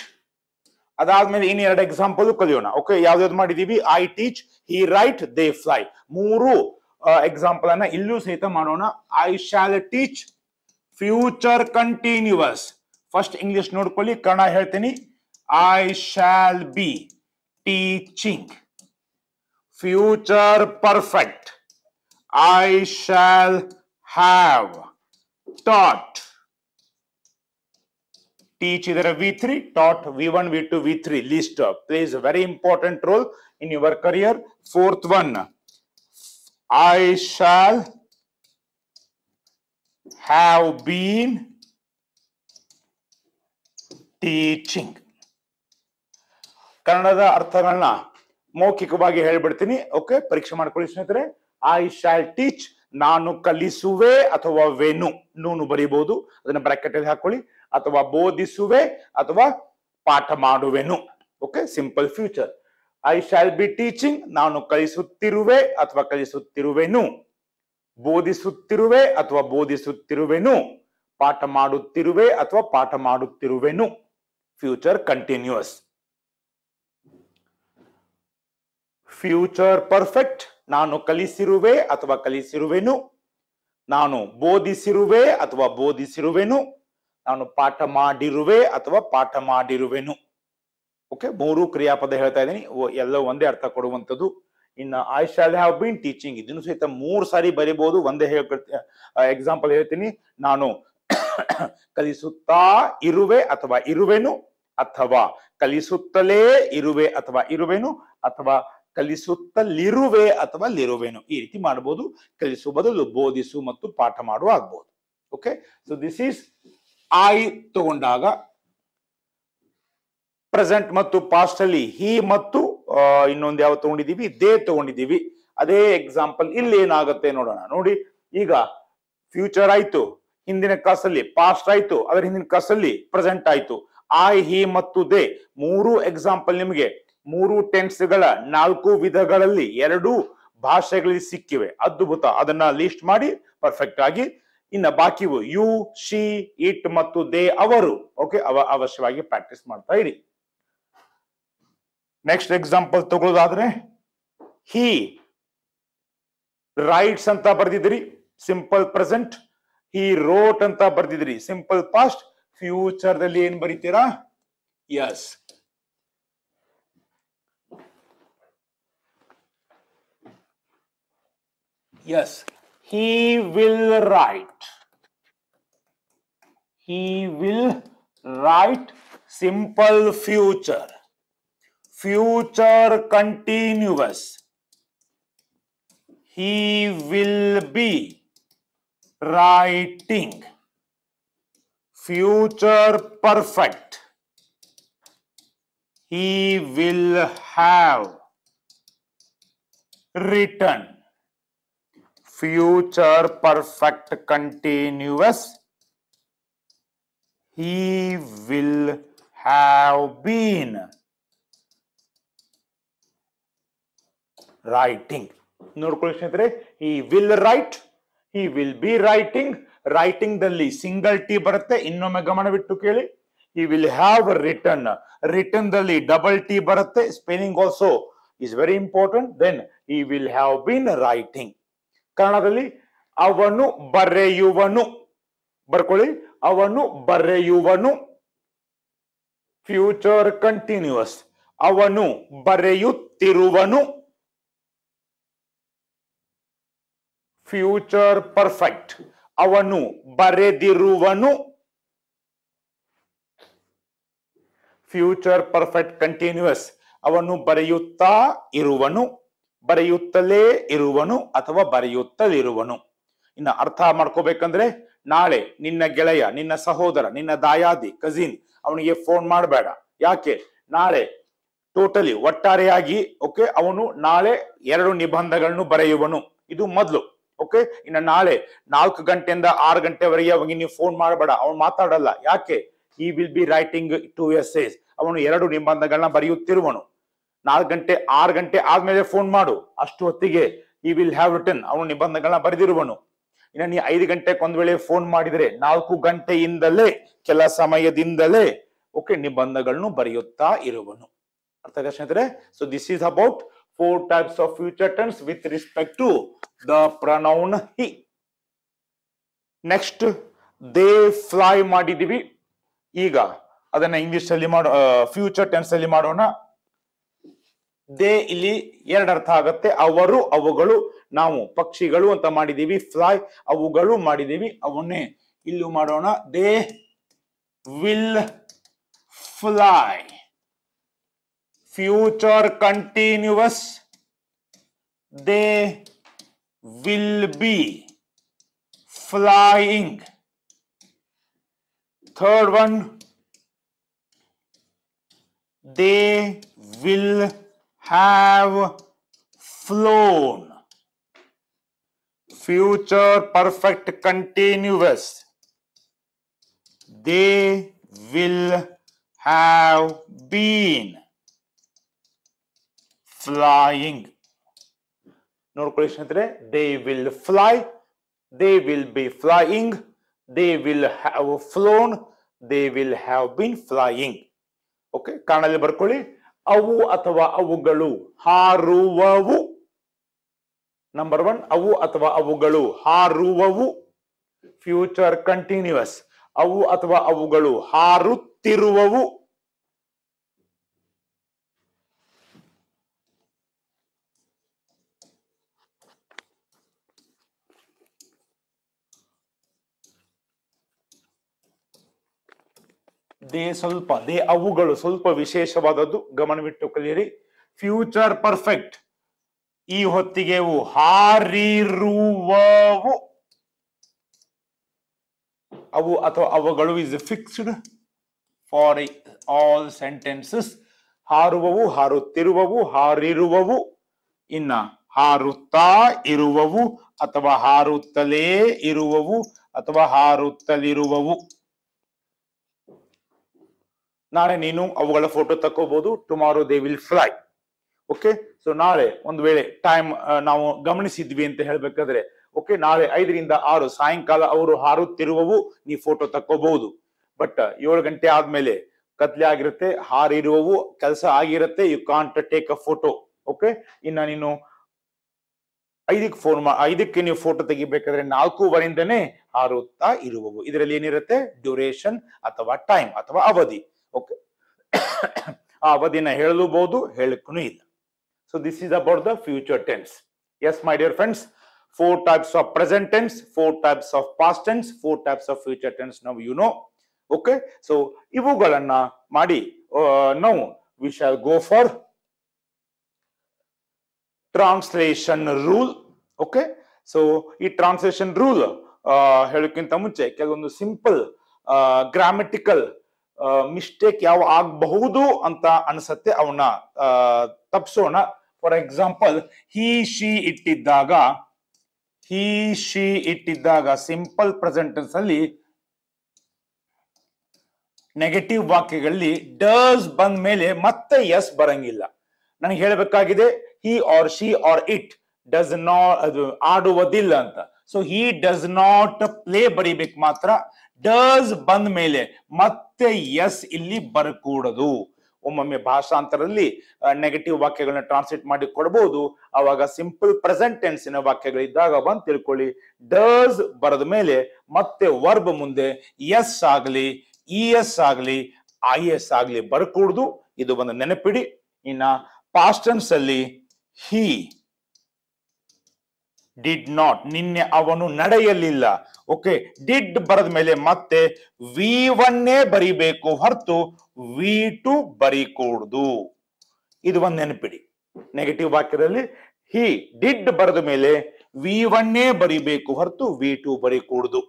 ಅದಾದ್ಮೇಲೆ ಇನ್ 2 ಎಕ್ಸಾಂಪಲ್ ಕಲಿಯೋಣ. ಓಕೆ, ಯಾವ್ದಾವ್ದು ಮಾಡಿದೀವಿ? I teach, he right, they fly. 3 example ಅನ್ನ ಇಲ್ಲೂ ಸಹಿತ ಮಾಡೋಣ. I shall teach future continuous. First English ನೋಡ್ಕೊಳ್ಳಿ, ಕನ್ನಡ ಹೇಳ್ತೀನಿ. I shall be teaching future perfect. I shall have taught. Teach idara V3, taught V1, V2, V3. List plays a very important role in your career. 4th one, I shall have been teaching. ಕನ್ನಡದ ಅರ್ಥಗಳನ್ನ ಮೌಖಿಕವಾಗಿ ಹೇಳ್ಬಿಡ್ತೀನಿ. Okay, ಪರೀಕ್ಷೆ ಮಾಡ್ಕೊಳ್ಳಿ ಸ್ನೇಹಿತರೆ. I shall teach ನಾನು ಕಲಿಸುವೆ ಅಥವಾ venue, ನೂನು ಬರೀಬಹುದು, ಅದನ್ನ bracket ಅಲ್ಲಿ ಹಾಕೊಳ್ಳಿ. ಅಥವಾ ಬೋಧಿಸುವೆ ಅಥವಾ ಪಾಠ ಮಾಡುವೆನು. Okay, simple future. I shall be teaching ನಾನು ಕಲಿಸುತ್ತಿರುವೆ ಅಥವಾ ಕಲಿಸುತ್ತಿರುವೆನು. ಬೋಧಿಸುತ್ತಿರುವೆ ಅಥವಾ ಬೋಧಿಸುತ್ತಿರುವೆನು. ಪಾಠ ಮಾಡುತ್ತಿರುವೆ ಅಥವಾ ಪಾಠ ಮಾಡುತ್ತಿರುವೆನು. Future continuous. ಫ್ಯೂಚರ್ ಪರ್ಫೆಕ್ಟ್ ನಾನು ಕಲಿಸಿರುವೆ ಅಥವಾ ಕಲಿಸಿರುವೆನು. ನಾನು ಬೋಧಿಸಿರುವೆ ಅಥವಾ ಬೋಧಿಸಿರುವೆನು. ನಾನು ಪಾಠ ಮಾಡಿರುವೆ ಅಥವಾ ಪಾಠ ಮಾಡಿರುವೆನು. ಓಕೆ, 3 ಕ್ರಿಯಾಪದ ಹೇಳ್ತಾ ಇದ್ದೀನಿ, ಎಲ್ಲ ಒಂದೇ ಅರ್ಥ ಕೊಡುವಂಥದ್ದು. ಇನ್ನು I shall have been teaching ಇದನ್ನು ಸಹಿತ 3 ಸಾರಿ ಬರೀಬಹುದು. ಒಂದೇ ಎಕ್ಸಾಂಪಲ್ ಹೇಳ್ತೀನಿ. ನಾನು ಕಲಿಸುತ್ತಾ ಇರುವೆ ಅಥವಾ ಇರುವೆನು, ಅಥವಾ ಕಲಿಸುತ್ತಲೇ ಇರುವೆ ಅಥವಾ ಇರುವೆನು, ಅಥವಾ ಕಲಿಸುತ್ತಲಿರುವೆ ಅಥವಾ ಲಿರುವೆನು. ಈ ರೀತಿ ಮಾಡಬಹುದು. ಕಲಿಸುವ ಬದಲು ಬೋಧಿಸು ಮತ್ತು ಪಾಠ ಮಾಡುವ ಆಗ್ಬಹುದು. Okay, so this is I ತಗೊಂಡಾಗ ಪ್ರೆಸೆಂಟ್ ಮತ್ತು ಪಾಸ್ಟ್ ಅಲ್ಲಿ ಹಿ ಮತ್ತು ಇನ್ನೊಂದು ಯಾವ ತಗೊಂಡಿದೀವಿ, ದೇ ತಗೊಂಡಿದೀವಿ. ಅದೇ ಎಕ್ಸಾಂಪಲ್ ಇಲ್ಲಿ ಏನಾಗುತ್ತೆ ನೋಡೋಣ. ನೋಡಿ, ಈಗ ಫ್ಯೂಚರ್ ಆಯ್ತು, ಹಿಂದಿನ ಕ್ಲಾಸಲ್ಲಿ ಪಾಸ್ಟ್ ಆಯ್ತು, ಅದರ ಹಿಂದಿನ ಕ್ಲಾಸಲ್ಲಿ ಪ್ರೆಸೆಂಟ್ ಆಯ್ತು. ಐ, ಹಿ ಮತ್ತು ದೇ 3 ಎಕ್ಸಾಂಪಲ್ ನಿಮಗೆ 3 ಟೆನ್ಸ್ಗಳ 4 ವಿಧಗಳಲ್ಲಿ 2 ಭಾಷೆಗಳಲ್ಲಿ ಸಿಕ್ಕಿವೆ. ಅದ್ಭುತ. ಅದನ್ನ ಲಿಸ್ಟ್ ಮಾಡಿ ಪರ್ಫೆಕ್ಟ್ ಆಗಿ. ಇನ್ನ ಬಾಕಿವು ಯು, ಶಿ, ಇಟ್ ಮತ್ತು ದೇ, ಅವರು. ಓಕೆ, ಅವಶ್ಯವಾಗಿ ಪ್ರಾಕ್ಟೀಸ್ ಮಾಡ್ತಾ ಇರಿ. ನೆಕ್ಸ್ಟ್ ಎಕ್ಸಾಂಪಲ್ ತಗೊಳ್ಳೋದಾದ್ರೆ, ಹಿ ರೈಟ್ಸ್ ಅಂತ ಬರ್ದಿದ್ರಿ, ಸಿಂಪಲ್ ಪ್ರೆಸೆಂಟ್. ಹಿ ರೋಟ್ ಅಂತ ಬರ್ದಿದ್ರಿ, ಸಿಂಪಲ್ ಪಾಸ್ಟ್. ಫ್ಯೂಚರ್ ದಲ್ಲಿ ಏನ್ ಬರೀತೀರಾ? Yes, yes, he will write. He will Write simple future. Future continuous. He will be writing. Future perfect. He will have written. Future perfect continuous. He will have been writing. ನೋಡ್ಕೊಳ್ಳಿ ಸ್ನೇಹಿತರೆ, he will write, he will be writing. Writing ದಲ್ಲಿ single T ಬರುತ್ತೆ, ಇನ್ನೊಮ್ಮೆ ಗಮನವಿಟ್ಟು ಕೇಳಿ. he will have written, written ದಲ್ಲಿ double T ಬರುತ್ತೆ, spelling also is very important. then he will have been writing. ಕನ್ನಡದಲ್ಲಿ ಅವನು ಬರೆಯುವನು, ಬರ್ಕೊಳ್ಳಿ, ಅವನು ಬರೆಯುವನು. ಫ್ಯೂಚರ್ ಕಂಟಿನ್ಯೂಸ್, ಅವನು ಬರೆಯುತ್ತಿರುವನು. ಫ್ಯೂಚರ್ ಪರ್ಫೆಕ್ಟ್, ಅವನು ಬರೆದಿರುವನು. ಫ್ಯೂಚರ್ ಪರ್ಫೆಕ್ಟ್ ಕಂಟಿನ್ಯೂಸ್, ಅವನು ಬರೆಯುತ್ತಾ ಇರುವನು, ಬರೆಯುತ್ತಲೇ ಇರುವನು ಅಥವಾ ಬರೆಯುತ್ತಲಿರುವನು. ಇನ್ನು ಅರ್ಥ ಮಾಡ್ಕೋಬೇಕಂದ್ರೆ, ನಾಳೆ ನಿನ್ನ ಗೆಳೆಯ, ನಿನ್ನ ಸಹೋದರ, ನಿನ್ನ ದಾಯಾದಿ, ಕಸಿನ್ ಅವನಿಗೆ ಫೋನ್ ಮಾಡಬೇಡ. ಯಾಕೆ? ನಾಳೆ ಟೋಟಲಿ ಒಟ್ಟಾರೆಯಾಗಿ ಓಕೆ ಅವನು ನಾಳೆ 2 ನಿಬಂಧಗಳನ್ನು ಬರೆಯುವನು. ಇದು ಮೊದಲು. ಓಕೆ, ಇನ್ನು ನಾಳೆ 4 ಗಂಟೆಯಿಂದ 6 ಗಂಟೆವರೆಗೆ ಅವನಿಗೆ ನೀವು ಫೋನ್ ಮಾಡಬೇಡ, ಅವನು ಮಾತಾಡಲ್ಲ. ಯಾಕೆ? he will be writing 2 essays. ಅವನು 2 ನಿಬಂಧಗಳನ್ನ ಬರೆಯುತ್ತಿರುವನು. 4 ಗಂಟೆ 6 ಗಂಟೆ ಆದ್ಮೇಲೆ ಫೋನ್ ಮಾಡು, ಅಷ್ಟು ಹೊತ್ತಿಗೆ he will have written, ಅವನು ನಿಬಂಧಗಳನ್ನ ಬರೆದಿರುವನು. ಇನ್ನು ನೀ 5 ಗಂಟೆಗೆ ಒಂದ್ ವೇಳೆ ಫೋನ್ ಮಾಡಿದ್ರೆ 4 ಗಂಟೆಯಿಂದಲೇ, ಕೆಲ ಸಮಯದಿಂದಲೇ ಓಕೆ ನಿಬಂಧಗಳನ್ನು ಬರೆಯುತ್ತಾ ಇರುವನು. ಅರ್ಥ ಆಯ್ತಾ ಸ್ನೇಹಿತರೆ? So this is about 4 types of future tense with respect to the pronoun he. Next they fly ಮಾಡಿದೀವಿ. ಈಗ ಅದನ್ನ ಇಂಗ್ಲಿಷ್ ಅಲ್ಲಿ ಫ್ಯೂಚರ್ ಟೆನ್ಸ್ ಅಲ್ಲಿ ಮಾಡೋಣ. ದೇ ಇಲ್ಲಿ 2 ಅರ್ಥ ಆಗತ್ತೆ. ಅವರು, ಅವುಗಳು. ನಾವು ಪಕ್ಷಿಗಳು ಅಂತ ಮಾಡಿದೀವಿ, ಫ್ಲೈ ಅವುಗಳು ಮಾಡಿದೀವಿ, ಅವನ್ನೇ ಇಲ್ಲೂ ಮಾಡೋಣ. They will fly. Future continuous, they will be flying. Third one, they will have flown. Future perfect continuous, they will have been flying. ನೋಡ್ಕೊಳ್ಳಿ ಸ್ನೇಹಿತರೆ, they will fly, they will be flying, they will have flown, they will have been flying. Okay, ಕನ್ನಡದಲ್ಲಿ ಬರ್ಕೊಳ್ಳಿ. ಅವು ಅಥವಾ ಅವುಗಳು ಹಾರುವವು. Number 1, ಅವು ಅಥವಾ ಅವುಗಳು ಹಾರುವವು. ಫ್ಯೂಚರ್ ಕಂಟಿನ್ಯೂಸ್, ಅವು ಅಥವಾ ಅವುಗಳು ಹಾರುತ್ತಿರುವವು. ದೇ ಅವುಗಳು ಸ್ವಲ್ಪ ವಿಶೇಷವಾದದ್ದು, ಗಮನವಿಟ್ಟು ಕಲಿಯಿರಿ. ಫ್ಯೂಚರ್ ಪರ್ಫೆಕ್ಟ್, ಈ ಹೊತ್ತಿಗೆ ಹಾರಿರುವವು. ಅವು ಅಥವಾ ಅವುಗಳು is fixed for all sentences. ಹಾರುವವು, ಹಾರುತ್ತಿರುವವು, ಹಾರಿರುವವು. ಇನ್ನ ಹಾರುತ್ತಾ ಇರುವವು ಅಥವಾ ಹಾರುತ್ತಲೇ ಇರುವವು ಅಥವಾ ಹಾರುತ್ತಲಿರುವವು. ನಾಳೆ ನೀನು ಅವುಗಳ ಫೋಟೋ ತಕ್ಕೋಬಹುದು. Tomorrow they will fly. Okay, so ನಾಳೆ ಒಂದು ವೇಳೆ ಟೈಮ್ ನಾವು ಗಮನಿಸಿದ್ವಿ ಅಂತ ಹೇಳ್ಬೇಕಾದ್ರೆ, ಓಕೆ, ನಾಳೆ 5 ರಿಂದ 6 ಸಾಯಂಕಾಲ ಅವರು ಹಾರುತ್ತಿರುವವು, ನೀ ಫೋಟೋ ತಕ್ಕೋಬಹುದು. ಬಟ್ 7 ಗಂಟೆ ಆದ್ಮೇಲೆ ಕತ್ಲೆ ಆಗಿರುತ್ತೆ, ಹಾರಿರುವವು ಕೆಲಸ ಆಗಿರುತ್ತೆ, you can't take a photo. Okay, ಇನ್ನ ನೀನು 5ಕ್ಕೆ ನೀವು ಫೋಟೋ ತೆಗಿಬೇಕಾದ್ರೆ 4:15 ಹಾರುತ್ತಾ ಇರುವವು. ಇದರಲ್ಲಿ ಏನಿರುತ್ತೆ? ಡ್ಯೂರೇಷನ್ ಅಥವಾ ಟೈಮ್ ಅಥವಾ ಅವಧಿ. ಓಕೆ, ಆ ಅವಧಿನ ಹೇಳಲೂಬಹುದು, ಹೇಳಕ್ಕೂ ಇಲ್ಲ. So this is about the future tense. Yes my dear friends, 4 types of present tense, 4 types of past tense, 4 types of future tense. Now you know. Okay, so ಇವುಗಳನ್ನ ಮಾಡಿ ನಾವು we shall go for translation rule. Okay, so ಈ translation rule ಹೇಳೋಕ್ಕಿಂತ ಮುಂಚೆ ಕೆಲವೊಂದು simple grammatical mistake ಯಾವ ಆಗಬಹುದು ಅಂತ ಅನ್ಸತ್ತೆ, ಅವನ್ನ ತಪ್ಪಿಸೋಣ. ಫಾರ್ ಎಕ್ಸಾಂಪಲ್, ಹಿ ಶಿ ಇಟ್ಟಿದ್ದಾಗ ಸಿಂಪಲ್ ಪ್ರೆಸೆಂಟೆನ್ಸ್ ಅಲ್ಲಿ ನೆಗೆಟಿವ್ ವಾಕ್ಯಗಳಲ್ಲಿ ಡಸ್ ಬಂದ ಮೇಲೆ ಮತ್ತೆ ಎಸ್ ಬರಂಗಿಲ್ಲ. ನನಗೆ ಹೇಳಬೇಕಾಗಿದೆ he or she or it does not, ಅದು ಆಡುವುದಿಲ್ಲ ಅಂತ. So he does not play ಬರೀಬೇಕು ಮಾತ್ರ. ಡಸ್ ಬಂದ ಮೇಲೆ ಮತ್ತೆ ಎಸ್ ಇಲ್ಲಿ ಬರಕೂಡದು. ಒಮ್ಮೊಮ್ಮೆ ಭಾಷಾಂತರದಲ್ಲಿ ನೆಗೆಟಿವ್ ವಾಕ್ಯಗಳನ್ನ ಟ್ರಾನ್ಸ್ಲೇಟ್ ಮಾಡಿ ಕೊಡಬಹುದು. ಅವಾಗ ಸಿಂಪಲ್ ಪ್ರೆಸೆಂಟ್ ಟೆನ್ಸಿನ ವಾಕ್ಯಗಳಿದ್ದಾಗ ಬಂದು ತಿಳ್ಕೊಳ್ಳಿ, ಡಸ್ ಬರೆದ ಮೇಲೆ ಮತ್ತೆ ವರ್ಬ್ ಮುಂದೆ ಎಸ್ ಆಗ್ಲಿ, ಇ ಎಸ್ ಆಗ್ಲಿ, ಐ ಎಸ್ ಆಗ್ಲಿ ಬರಕೂಡದು. ಇದು ಒಂದು ನೆನಪಿಡಿ. ಇನ್ನ ಪಾಸ್ಟ್ ಟೆನ್ಸ್ ಅಲ್ಲಿ ಹಿ ಡಿಡ್ ನಾಟ್, ನಿನ್ನೆ ಅವನು ನಡೆಯಲಿಲ್ಲ. ಓಕೆ, ಡಿಡ್ ಬರೆದ ಮೇಲೆ ಮತ್ತೆ V1 ಬರಿಬೇಕು ಹೊರತು V2 ಬರೀಕೂಡದು. ಇದು ಒಂದು ನೆನಪಿಡಿ. ನೆಗೆಟಿವ್ ವಾಕ್ಯದಲ್ಲಿ ಹಿ ಡಿಡ್ ಬರೆದ ಮೇಲೆ V1 ಬರಿಬೇಕು ಹೊರತು V2 ಬರೀಕೂಡದು.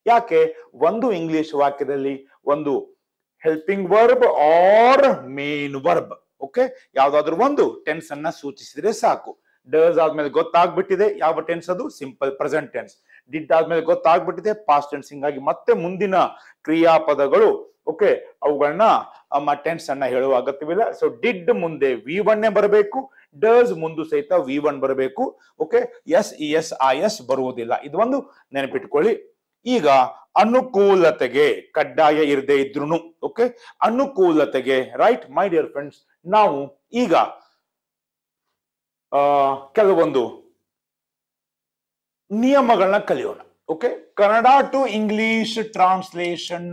ಯಾಕೆ? ಒಂದು ಇಂಗ್ಲಿಷ್ ವಾಕ್ಯದಲ್ಲಿ ಒಂದು helping verb or main verb, okay, ಯಾವ್ದಾದ್ರು ಒಂದು ಟೆನ್ಸ್ ಅನ್ನ ಸೂಚಿಸಿದ್ರೆ ಸಾಕು. ಡಸ್ ಆದ್ಮೇಲೆ ಗೊತ್ತಾಗ್ಬಿಟ್ಟಿದೆ ಯಾವ ಟೆನ್ಸ್ ಅದು, ಸಿಂಪಲ್ ಪ್ರೆಸೆಂಟ್ ಟೆನ್ಸ್. ಡಿಡ್ ಆದ್ಮೇಲೆ ಗೊತ್ತಾಗ್ಬಿಟ್ಟಿದೆ ಪಾಸ್ಟ್ ಟೆನ್ಸ್. ಹಿಂಗಾಗಿ ಮತ್ತೆ ಮುಂದಿನ ಕ್ರಿಯಾಪದಗಳು, ಓಕೆ, ಅವುಗಳನ್ನ ಟೆನ್ಸ್ ಅನ್ನ ಹೇಳುವ ಅಗತ್ಯವಿಲ್ಲ. ಸೊ ಡಿಡ್ ಮುಂದೆ V1 ಬರಬೇಕು, ಡಸ್ ಮುಂದೆ ಸಹಿತ V1 ಬರಬೇಕು. Okay, S E S I S ಬರುವುದಿಲ್ಲ. ಇದು ಒಂದು ನೆನಪಿಟ್ಕೊಳ್ಳಿ. ಈಗ ಅನುಕೂಲತೆಗೆ ಕಡ್ಡಾಯ ಇರದೇ ಇದ್ರು, ಓಕೆ, ಅನುಕೂಲತೆಗೆ, ರೈಟ್ ಮೈ ಡಿಯರ್ ಫ್ರೆಂಡ್ಸ್, ನಾವು ಈಗ ಕೆಲವೊಂದು ನಿಯಮಗಳನ್ನ ಕಲಿಯೋಣ. Okay, Kannada to English translation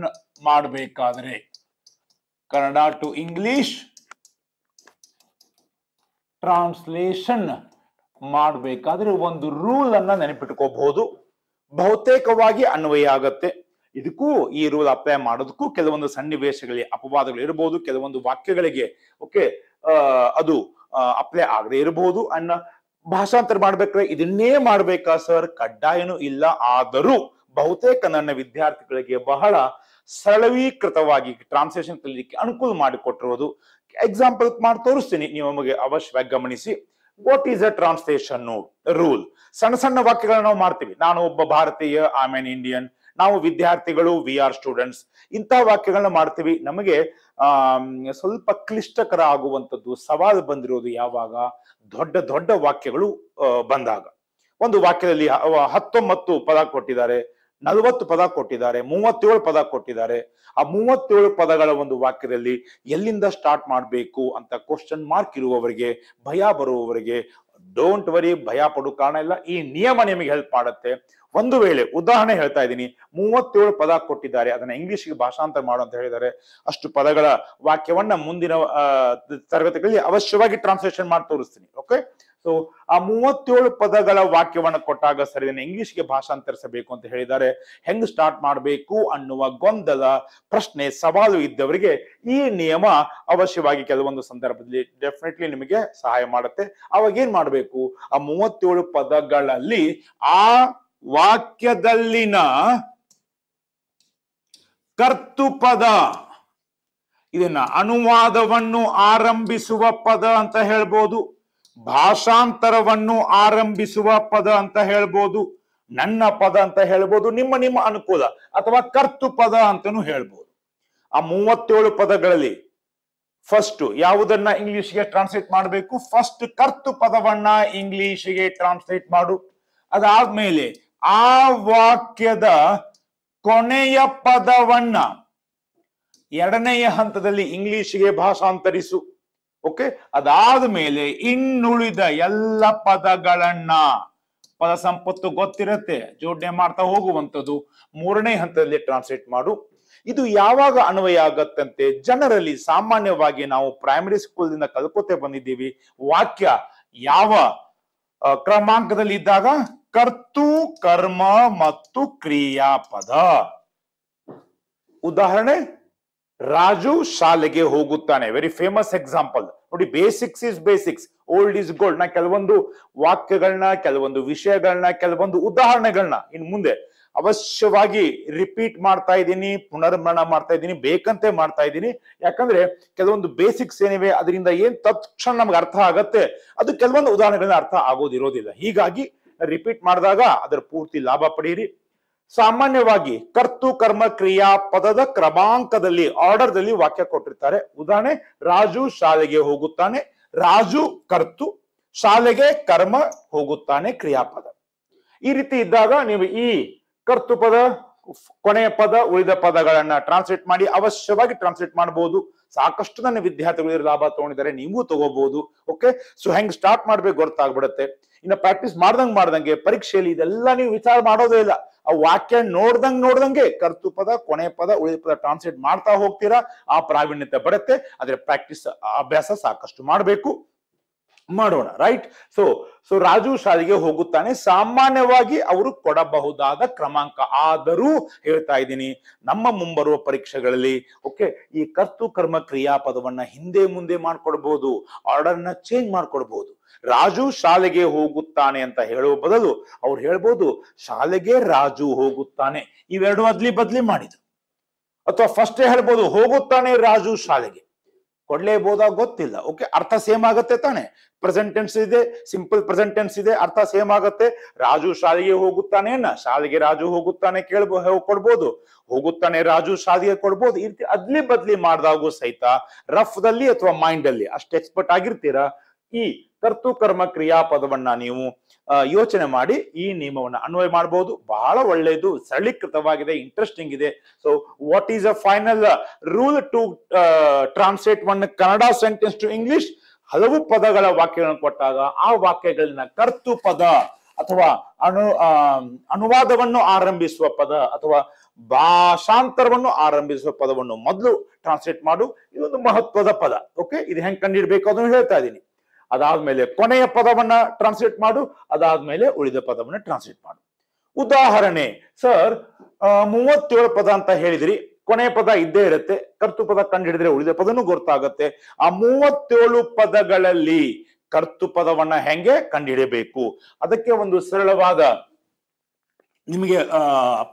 ಮಾಡಬೇಕಾದ್ರೆ, ಕನ್ನಡ ಟು ಇಂಗ್ಲಿಷ್ ಟ್ರಾನ್ಸ್ಲೇಷನ್ ಮಾಡಬೇಕಾದ್ರೆ ಒಂದು ರೂಲ್ ಅನ್ನ ನೆನಪಿಟ್ಕೋಬಹುದು. ಬಹುತೇಕವಾಗಿ ಅನ್ವಯ ಆಗತ್ತೆ. ಇದಕ್ಕೂ ಈ ರೂಲ್ ಅಪ್ಲೈ ಮಾಡೋದಕ್ಕೂ ಕೆಲವೊಂದು ಸನ್ನಿವೇಶಗಳಿಗೆ ಅಪವಾದಗಳು ಇರಬಹುದು, ಕೆಲವೊಂದು ವಾಕ್ಯಗಳಿಗೆ ಓಕೆ ಅದು ಅಪ್ಲೈ ಆಗದೆ ಇರಬಹುದು. ಅನ್ನ ಭಾಷಾಂತರ ಮಾಡ್ಬೇಕಾದ್ರೆ ಇದನ್ನೇ ಮಾಡ್ಬೇಕಾ ಸರ್? ಕಡ್ಡಾಯನೂ ಇಲ್ಲ. ಆದರೂ ಬಹುತೇಕ ನನ್ನ ವಿದ್ಯಾರ್ಥಿಗಳಿಗೆ ಬಹಳ ಸರಳೀಕೃತವಾಗಿ ಟ್ರಾನ್ಸ್ಲೇಷನ್ ಕಲಿಲಿಕ್ಕೆ ಅನುಕೂಲ ಮಾಡಿಕೊಟ್ಟಿರೋದು. ಎಕ್ಸಾಂಪಲ್ ಮಾಡಿ ತೋರಿಸ್ತೀನಿ, ನೀವು ನಮಗೆ ಅವಶ್ಯವಾಗಿ ಗಮನಿಸಿ. What is a translation rule? ಸಣ್ಣ ಸಣ್ಣ ವಾಕ್ಯಗಳನ್ನ ನಾವು ಮಾಡ್ತೀವಿ. ನಾನು ಒಬ್ಬ ಭಾರತೀಯ, ಐ ಆಮ್ ಇಂಡಿಯನ್. ನಾವು ವಿದ್ಯಾರ್ಥಿಗಳು, ವಿ ಆರ್ ಸ್ಟೂಡೆಂಟ್ಸ್. ಇಂಥ ವಾಕ್ಯಗಳನ್ನ ಮಾಡ್ತೀವಿ. ನಮಗೆ ಸ್ವಲ್ಪ ಕ್ಲಿಷ್ಟಕರ ಆಗುವಂಥದ್ದು, ಸವಾಲು ಬಂದಿರೋದು ಯಾವಾಗ? ದೊಡ್ಡ ದೊಡ್ಡ ವಾಕ್ಯಗಳು ಬಂದಾಗ. ಒಂದು ವಾಕ್ಯದಲ್ಲಿ 19 ಪದ ಕೊಟ್ಟಿದ್ದಾರೆ, 40 ಪದ ಕೊಟ್ಟಿದ್ದಾರೆ, 37 ಪದ ಕೊಟ್ಟಿದ್ದಾರೆ. ಆ 37 ಪದಗಳ ಒಂದು ವಾಕ್ಯದಲ್ಲಿ ಎಲ್ಲಿಂದ ಸ್ಟಾರ್ಟ್ ಮಾಡಬೇಕು ಅಂತ ಕ್ವಶನ್ ಮಾರ್ಕ್ ಇರುವವರಿಗೆ, ಭಯ ಬರುವವರಿಗೆ ಡೋಂಟ್ ವರಿ, ಭಯ ಪಡೋ ಕಾರಣ ಇಲ್ಲ. ಈ ನಿಯಮ ನಿಮಗೆ ಹೆಲ್ಪ್ ಮಾಡುತ್ತೆ. ಒಂದು ವೇಳೆ ಉದಾಹರಣೆ ಹೇಳ್ತಾ ಇದ್ದೀನಿ, 37 ಪದ ಕೊಟ್ಟಿದ್ದಾರೆ, ಅದನ್ನ ಇಂಗ್ಲಿಷ್ಗೆ ಭಾಷಾಂತರ ಮಾಡು ಅಂತ ಹೇಳಿದ್ದಾರೆ. ಅಷ್ಟು ಪದಗಳ ವಾಕ್ಯವನ್ನ ಮುಂದಿನ ತರಗತಿಗಳಲ್ಲಿ ಅವಶ್ಯವಾಗಿ ಟ್ರಾನ್ಸ್ಲೇಷನ್ ಮಾಡಿ ತೋರಿಸ್ತೀನಿ. ಓಕೆ, ಸೊ ಆ 37 ಪದಗಳ ವಾಕ್ಯವನ್ನ ಕೊಟ್ಟಾಗ ಸರಿ ಇಂಗ್ಲಿಷ್ಗೆ ಭಾಷಾಂತರಿಸಬೇಕು ಅಂತ ಹೇಳಿದ್ದಾರೆ. ಹೆಂಗ್ ಸ್ಟಾರ್ಟ್ ಮಾಡಬೇಕು ಅನ್ನುವ ಗೊಂದಲ, ಪ್ರಶ್ನೆ, ಸವಾಲು ಇದ್ದವರಿಗೆ ಈ ನಿಯಮ ಅವಶ್ಯವಾಗಿ ಕೆಲವೊಂದು ಸಂದರ್ಭದಲ್ಲಿ ಡೆಫಿನೆಟ್ಲಿ ನಿಮಗೆ ಸಹಾಯ ಮಾಡುತ್ತೆ. ಅವಾಗ ಏನ್ ಮಾಡಬೇಕು? ಆ 37 ಪದಗಳಲ್ಲಿ ಆ ವಾಕ್ಯದಲ್ಲಿನ ಕರ್ತೃಪದ, ಇದನ್ನ ಅನುವಾದವನ್ನು ಆರಂಭಿಸುವ ಪದ ಅಂತ ಹೇಳ್ಬೋದು, ಭಾಷಾಂತರವನ್ನು ಆರಂಭಿಸುವ ಪದ ಅಂತ ಹೇಳ್ಬೋದು, ನನ್ನ ಪದ ಅಂತ ಹೇಳ್ಬೋದು, ನಿಮ್ಮ ಅನುಕೂಲ, ಅಥವಾ ಕರ್ತೃಪದ ಅಂತಾನು ಹೇಳ್ಬೋದು. ಆ 37 ಪದಗಳಲ್ಲಿ ಫಸ್ಟ್ ಯಾವುದನ್ನ ಇಂಗ್ಲಿಷ್ಗೆ ಟ್ರಾನ್ಸ್ಲೇಟ್ ಮಾಡಬೇಕು? ಫಸ್ಟ್ ಕರ್ತೃಪದವನ್ನ ಇಂಗ್ಲಿಷ್ಗೆ ಟ್ರಾನ್ಸ್ಲೇಟ್ ಮಾಡು. ಅದಾದ್ಮೇಲೆ ಆ ವಾಕ್ಯದ ಕೊನೆಯ ಪದವನ್ನ ಎರಡನೆಯ ಹಂತದಲ್ಲಿ ಇಂಗ್ಲಿಷ್ಗೆ ಭಾಷಾಂತರಿಸು. ಓಕೆ, ಅದಾದ ಮೇಲೆ ಇನ್ನುಳಿದ ಎಲ್ಲ ಪದಗಳನ್ನ, ಪದ ಸಂಪತ್ತು ಗೊತ್ತಿರತ್ತೆ, ಜೋಡಣೆ ಮಾಡ್ತಾ ಹೋಗುವಂಥದ್ದು, ಮೂರನೇ ಹಂತದಲ್ಲಿ ಟ್ರಾನ್ಸ್ಲೇಟ್ ಮಾಡು. ಇದು ಯಾವಾಗ ಅನ್ವಯ ಆಗತ್ತಂತೆ? ಜನರಲಿ ಸಾಮಾನ್ಯವಾಗಿ ನಾವು ಪ್ರೈಮರಿ ಸ್ಕೂಲ್ ದಿಂದ ಕಲ್ಕೋತೆ ಬಂದಿದ್ದೀವಿ. ವಾಕ್ಯ ಯಾವ ಕ್ರಮಾಂಕದಲ್ಲಿ ಇದ್ದಾಗ? ಕರ್ತು, ಕರ್ಮ ಮತ್ತು ಕ್ರಿಯಾಪದ. ಉದಾಹರಣೆ, ರಾಜು ಶಾಲೆಗೆ ಹೋಗುತ್ತಾನೆ. ವೆರಿ ಫೇಮಸ್ ಎಕ್ಸಾಂಪಲ್ ನೋಡಿ. Basics is basics, old is gold. ನಾ ಕೆಲವೊಂದು ವಾಕ್ಯಗಳನ್ನ, ಕೆಲವೊಂದು ವಿಷಯಗಳನ್ನ, ಕೆಲವೊಂದು ಉದಾಹರಣೆಗಳನ್ನ ಇನ್ ಮುಂದೆ ಅವಶ್ಯವಾಗಿ ರಿಪೀಟ್ ಮಾಡ್ತಾ ಇದ್ದೀನಿ, ಪುನರ್ಮರಣ ಮಾಡ್ತಾ ಇದ್ದೀನಿ, ಬೇಕಂತೆ ಮಾಡ್ತಾ ಇದ್ದೀನಿ. ಯಾಕಂದ್ರೆ ಕೆಲವೊಂದು ಬೇಸಿಕ್ಸ್ ಏನಿವೆ ಅದರಿಂದ ಏನ್ ತಕ್ಷಣ ನಮ್ಗೆ ಅರ್ಥ ಆಗತ್ತೆ, ಅದು ಕೆಲವೊಂದು ಉದಾಹರಣೆಗಳನ್ನ ಅರ್ಥ ಆಗೋದಿರೋದಿಲ್ಲ. ಹೀಗಾಗಿ ರಿಪೀಟ್ ಮಾಡಿದಾಗ ಅದರ ಪೂರ್ತಿ ಲಾಭ ಪಡೆಯಿರಿ. ಸಾಮಾನ್ಯವಾಗಿ ಕರ್ತು ಕರ್ಮ ಕ್ರಿಯಾ ಪದದ ಕ್ರಮಾಂಕದಲ್ಲಿ, ಆರ್ಡರ್ದಲ್ಲಿ ವಾಕ್ಯ ಕೊಟ್ಟಿರ್ತಾರೆ. ಉದಾಹರಣೆ, ರಾಜು ಶಾಲೆಗೆ ಹೋಗುತ್ತಾನೆ. ರಾಜು ಕರ್ತು, ಶಾಲೆಗೆ ಕರ್ಮ, ಹೋಗುತ್ತಾನೆ ಕ್ರಿಯಾಪದ. ಈ ರೀತಿ ಇದ್ದಾಗ ನೀವು ಈ ಕರ್ತು ಪದ, ಕೊನೆಯ ಪದ, ಉಳಿದ ಪದಗಳನ್ನ ಟ್ರಾನ್ಸ್ಲೇಟ್ ಮಾಡಿ ಅವಶ್ಯವಾಗಿ ಟ್ರಾನ್ಸ್ಲೇಟ್ ಮಾಡಬಹುದು. ಸಾಕಷ್ಟು ನನ್ನ ವಿದ್ಯಾರ್ಥಿಗಳು ಲಾಭ ತಗೊಂಡಿದ್ದಾರೆ, ನೀವು ತಗೋಬಹುದು. ಓಕೆ, ಸೊ ಹೆಂಗ್ ಸ್ಟಾರ್ಟ್ ಮಾಡ್ಬೇಕು ಗೊತ್ತಾಗ್ಬಿಡುತ್ತೆ. ಇನ್ನು ಪ್ರಾಕ್ಟೀಸ್ ಮಾಡ್ದಂಗೆ ಪರೀಕ್ಷೆಯಲ್ಲಿ ಇದೆಲ್ಲ ನೀವು ವಿಚಾರ ಮಾಡೋದೇ ಇಲ್ಲ. ಆ ವಾಕ್ಯ ನೋಡ್ದಂಗೆ ಕರ್ತು ಪದ, ಕೊನೆ ಪದ, ಉಳಿದ ಪದ ಟ್ರಾನ್ಸ್ಲೇಟ್ ಮಾಡ್ತಾ ಹೋಗ್ತೀರಾ. ಆ ಪ್ರಾವೀಣ್ಯತೆ ಬರುತ್ತೆ. ಆದ್ರೆ ಪ್ರಾಕ್ಟೀಸ್, ಅಭ್ಯಾಸ ಸಾಕಷ್ಟು ಮಾಡಬೇಕು. ಮಾಡೋಣ, ರೈಟ್? ಸೊ ರಾಜು ಶಾಲೆಗೆ ಹೋಗುತ್ತಾನೆ ಸಾಮಾನ್ಯವಾಗಿ ಅವರು ಕೊಡಬಹುದಾದ ಕ್ರಮಾಂಕ. ಆದರೂ ಹೇಳ್ತಾ ಇದ್ದೀನಿ, ನಮ್ಮ ಮುಂಬರುವ ಪರೀಕ್ಷೆಗಳಲ್ಲಿ ಓಕೆ, ಈ ಕರ್ತು ಕರ್ಮ ಕ್ರಿಯಾಪದವನ್ನ ಹಿಂದೆ ಮುಂದೆ ಮಾಡ್ಕೊಡ್ಬಹುದು, ಆರ್ಡರ್ನ ಚೇಂಜ್ ಮಾಡ್ಕೊಡ್ಬಹುದು. ರಾಜು ಶಾಲೆಗೆ ಹೋಗುತ್ತಾನೆ ಅಂತ ಹೇಳುವ ಬದಲು ಅವ್ರು ಹೇಳ್ಬೋದು, ಶಾಲೆಗೆ ರಾಜು ಹೋಗುತ್ತಾನೆ. ಇವೆರಡು ಬದ್ಲಿ ಮಾಡಿದ್ರು. ಅಥವಾ ಫಸ್ಟೇ ಹೇಳ್ಬೋದು, ಹೋಗುತ್ತಾನೆ ರಾಜು ಶಾಲೆಗೆ. ಕೊಡ್ಲೇಬಹುದಾ ಗೊತ್ತಿಲ್ಲ. ಓಕೆ, ಅರ್ಥ ಸೇಮ್ ಆಗತ್ತೆ ತಾನೆ. ಪ್ರೆಸೆಂಟ್ ಟೆನ್ಸ್ ಇದೆ, ಸಿಂಪಲ್ ಪ್ರೆಸೆಂಟ್ ಟೆನ್ಸ್ ಇದೆ, ಅರ್ಥ ಸೇಮ್ ಆಗತ್ತೆ. ರಾಜು ಶಾಲೆಗೆ ಹೋಗುತ್ತಾನೆ, ಶಾಲೆಗೆ ರಾಜು ಹೋಗುತ್ತಾನೆ ಕೊಡ್ಬೋದು, ಹೋಗುತ್ತಾನೆ ರಾಜು ಶಾಲೆಗೆ ಕೊಡ್ಬೋದು. ಈ ರೀತಿ ಬದ್ಲಿ ಮಾಡಿದಾಗೂ ಸಹಿತ ರಫ್ ದಲ್ಲಿ ಅಥವಾ ಮೈಂಡ್ ಅಲ್ಲಿ ಅಷ್ಟು ಎಕ್ಸ್ಪರ್ಟ್ ಆಗಿರ್ತೀರಾ. ಈ ಕರ್ತು ಕರ್ಮ ಕ್ರಿಯಾಪದವನ್ನ ನೀವು ಯೋಚನೆ ಮಾಡಿ ಈ ನಿಯಮವನ್ನ ಅನ್ವಯ ಮಾಡಬಹುದು. ಬಹಳ ಒಳ್ಳೆಯದು, ಸರಳೀಕೃತವಾಗಿದೆ, ಇಂಟ್ರೆಸ್ಟಿಂಗ್ ಇದೆ. So what is a final rule to translate one Kannada sentence to English? ಹಲವು ಪದಗಳ ವಾಕ್ಯಗಳನ್ನು ಕೊಟ್ಟಾಗ ಆ ವಾಕ್ಯಗಳನ್ನ ಕರ್ತು ಪದ ಅಥವಾ ಅನುವಾದವನ್ನು ಆರಂಭಿಸುವ ಪದ ಅಥವಾ ಭಾಷಾಂತರವನ್ನು ಆರಂಭಿಸುವ ಪದವನ್ನು ಮೊದಲು ಟ್ರಾನ್ಸ್ಲೇಟ್ ಮಾಡು. ಇದೊಂದು ಮಹತ್ವದ ಪದ. ಓಕೆ, ಇದು ಹೆಂಗ್ ಕಂಡುಹಿಡ್ಬೇಕು ಅದನ್ನು ಹೇಳ್ತಾ ಇದ್ದೀನಿ. ಅದಾದ್ಮೇಲೆ ಕೊನೆಯ ಪದವನ್ನ ಟ್ರಾನ್ಸ್ಲೇಟ್ ಮಾಡು, ಅದಾದ್ಮೇಲೆ ಉಳಿದ ಪದವನ್ನ ಟ್ರಾನ್ಸ್ಲೇಟ್ ಮಾಡು. ಉದಾಹರಣೆ, ಸರ್ 37 ಪದ ಅಂತ ಹೇಳಿದ್ರಿ, ಕೊನೆಯ ಪದ ಇದ್ದೇ ಇರುತ್ತೆ. ಕರ್ತು ಪದ ಕಂಡು ಹಿಡಿದ್ರೆ ಉಳಿದ ಪದನೂ ಗೊತ್ತಾಗತ್ತೆ. ಆ 37 ಪದಗಳಲ್ಲಿ ಕರ್ತು ಪದವನ್ನ ಹೆಂಗೆ ಕಂಡುಹಿಡಿಯಬೇಕು, ಅದಕ್ಕೆ ಒಂದು ಸರಳವಾದ ನಿಮಗೆ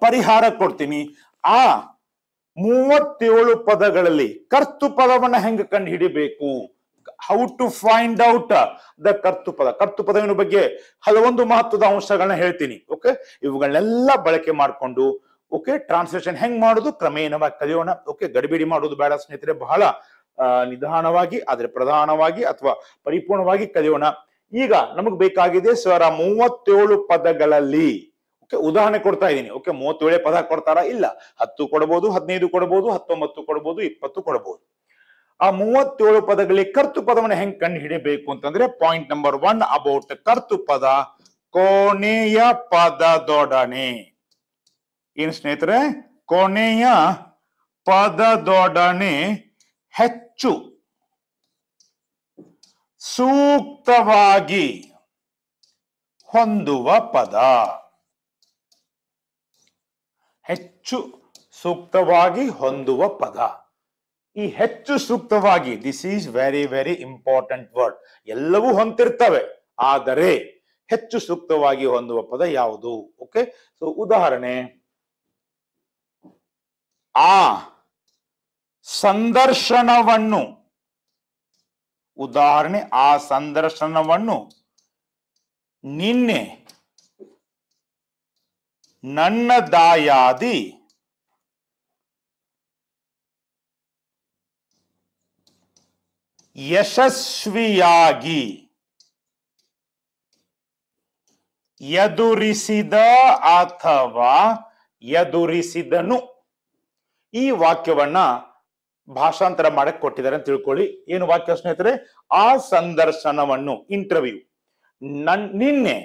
ಪರಿಹಾರ ಕೊಡ್ತೀನಿ. ಆ 37 ಪದಗಳಲ್ಲಿ ಕರ್ತು ಪದವನ್ನ ಹೆಂಗೆ ಕಂಡು ಹಿಡಿಬೇಕು, how to find out the ಕರ್ತು ಪದ. ಕರ್ತು ಪದವಿನ ಬಗ್ಗೆ ಹಲವೊಂದು ಮಹತ್ವದ ಅಂಶಗಳನ್ನ ಹೇಳ್ತೀನಿ. ಓಕೆ, ಇವುಗಳನ್ನೆಲ್ಲ ಬಳಕೆ ಮಾಡಿಕೊಂಡು ಓಕೆ ಟ್ರಾನ್ಸ್ಲೇಷನ್ ಹೆಂಗ್ ಮಾಡೋದು ಕ್ರಮೇಣವಾಗಿ ಕಲಿಯೋಣ. ಓಕೆ, ಗಡಿಬಿಡಿ ಮಾಡೋದು ಬೇಡ ಸ್ನೇಹಿತರೆ, ಬಹಳ ನಿಧಾನವಾಗಿ ಆದ್ರೆ ಪ್ರಧಾನವಾಗಿ ಅಥವಾ ಪರಿಪೂರ್ಣವಾಗಿ ಕಲಿಯೋಣ. ಈಗ ನಮಗ್ ಬೇಕಾಗಿದೆ ಸರ್ 37 ಪದಗಳಲ್ಲಿ. ಓಕೆ, ಉದಾಹರಣೆ ಕೊಡ್ತಾ ಇದ್ದೀನಿ. ಓಕೆ, 37 ಪದ ಕೊಡ್ತಾರಾ? ಇಲ್ಲ, 10 ಕೊಡಬಹುದು, 15 ಕೊಡಬಹುದು, 19 ಕೊಡಬಹುದು, 20 ಕೊಡಬಹುದು. ಆ 37 ಪದಗಳಲ್ಲಿ ಕರ್ತು ಪದವನ್ನು ಹೆಂಗ್ ಕಂಡು ಹಿಡಿಬೇಕು ಅಂತಂದ್ರೆ, ಪಾಯಿಂಟ್ ನಂಬರ್ 1 ಅಬೌಟ್ ಕರ್ತು ಪದ, ಕೊನೆಯ ಪದದೊಡನೆ. ಏನ್ ಸ್ನೇಹಿತರೆ? ಕೊನೆಯ ಪದದೊಡನೆ ಹೆಚ್ಚು ಸೂಕ್ತವಾಗಿ ಹೊಂದುವ ಪದ. ಹೆಚ್ಚು ಸೂಕ್ತವಾಗಿ ಹೊಂದುವ ಪದ. ಈ ಹೆಚ್ಚು ಸೂಕ್ತವಾಗಿ, this is very very important word. ಎಲ್ಲವೂ ಹೊಂದಿರ್ತವೆ, ಆದರೆ ಹೆಚ್ಚು ಸೂಕ್ತವಾಗಿ ಹೊಂದುವ ಪದ ಯಾವುದು? ಓಕೆ, ಸೊ ಉದಾಹರಣೆ, ಆ ಸಂದರ್ಶನವನ್ನು, ಉದಾಹರಣೆ, ಆ ಸಂದರ್ಶನವನ್ನು ನಿನ್ನೆ ನನ್ನ ದಾಯಾದಿ ಯಶಸ್ವಿಯಾಗಿ ಎದುರಿಸಿದ ಅಥವಾ ಎದುರಿಸಿದನು. ಈ ವಾಕ್ಯವನ್ನ ಭಾಷಾಂತರ ಮಾಡಕ್ ಕೊಟ್ಟಿದ್ದಾರೆ ಅಂತ ತಿಳ್ಕೊಳ್ಳಿ. ಏನು ವಾಕ್ಯ ಸ್ನೇಹಿತರೆ? ಆ ಸಂದರ್ಶನವನ್ನು, ಇಂಟರ್ವ್ಯೂ, ನಿನ್ನೆ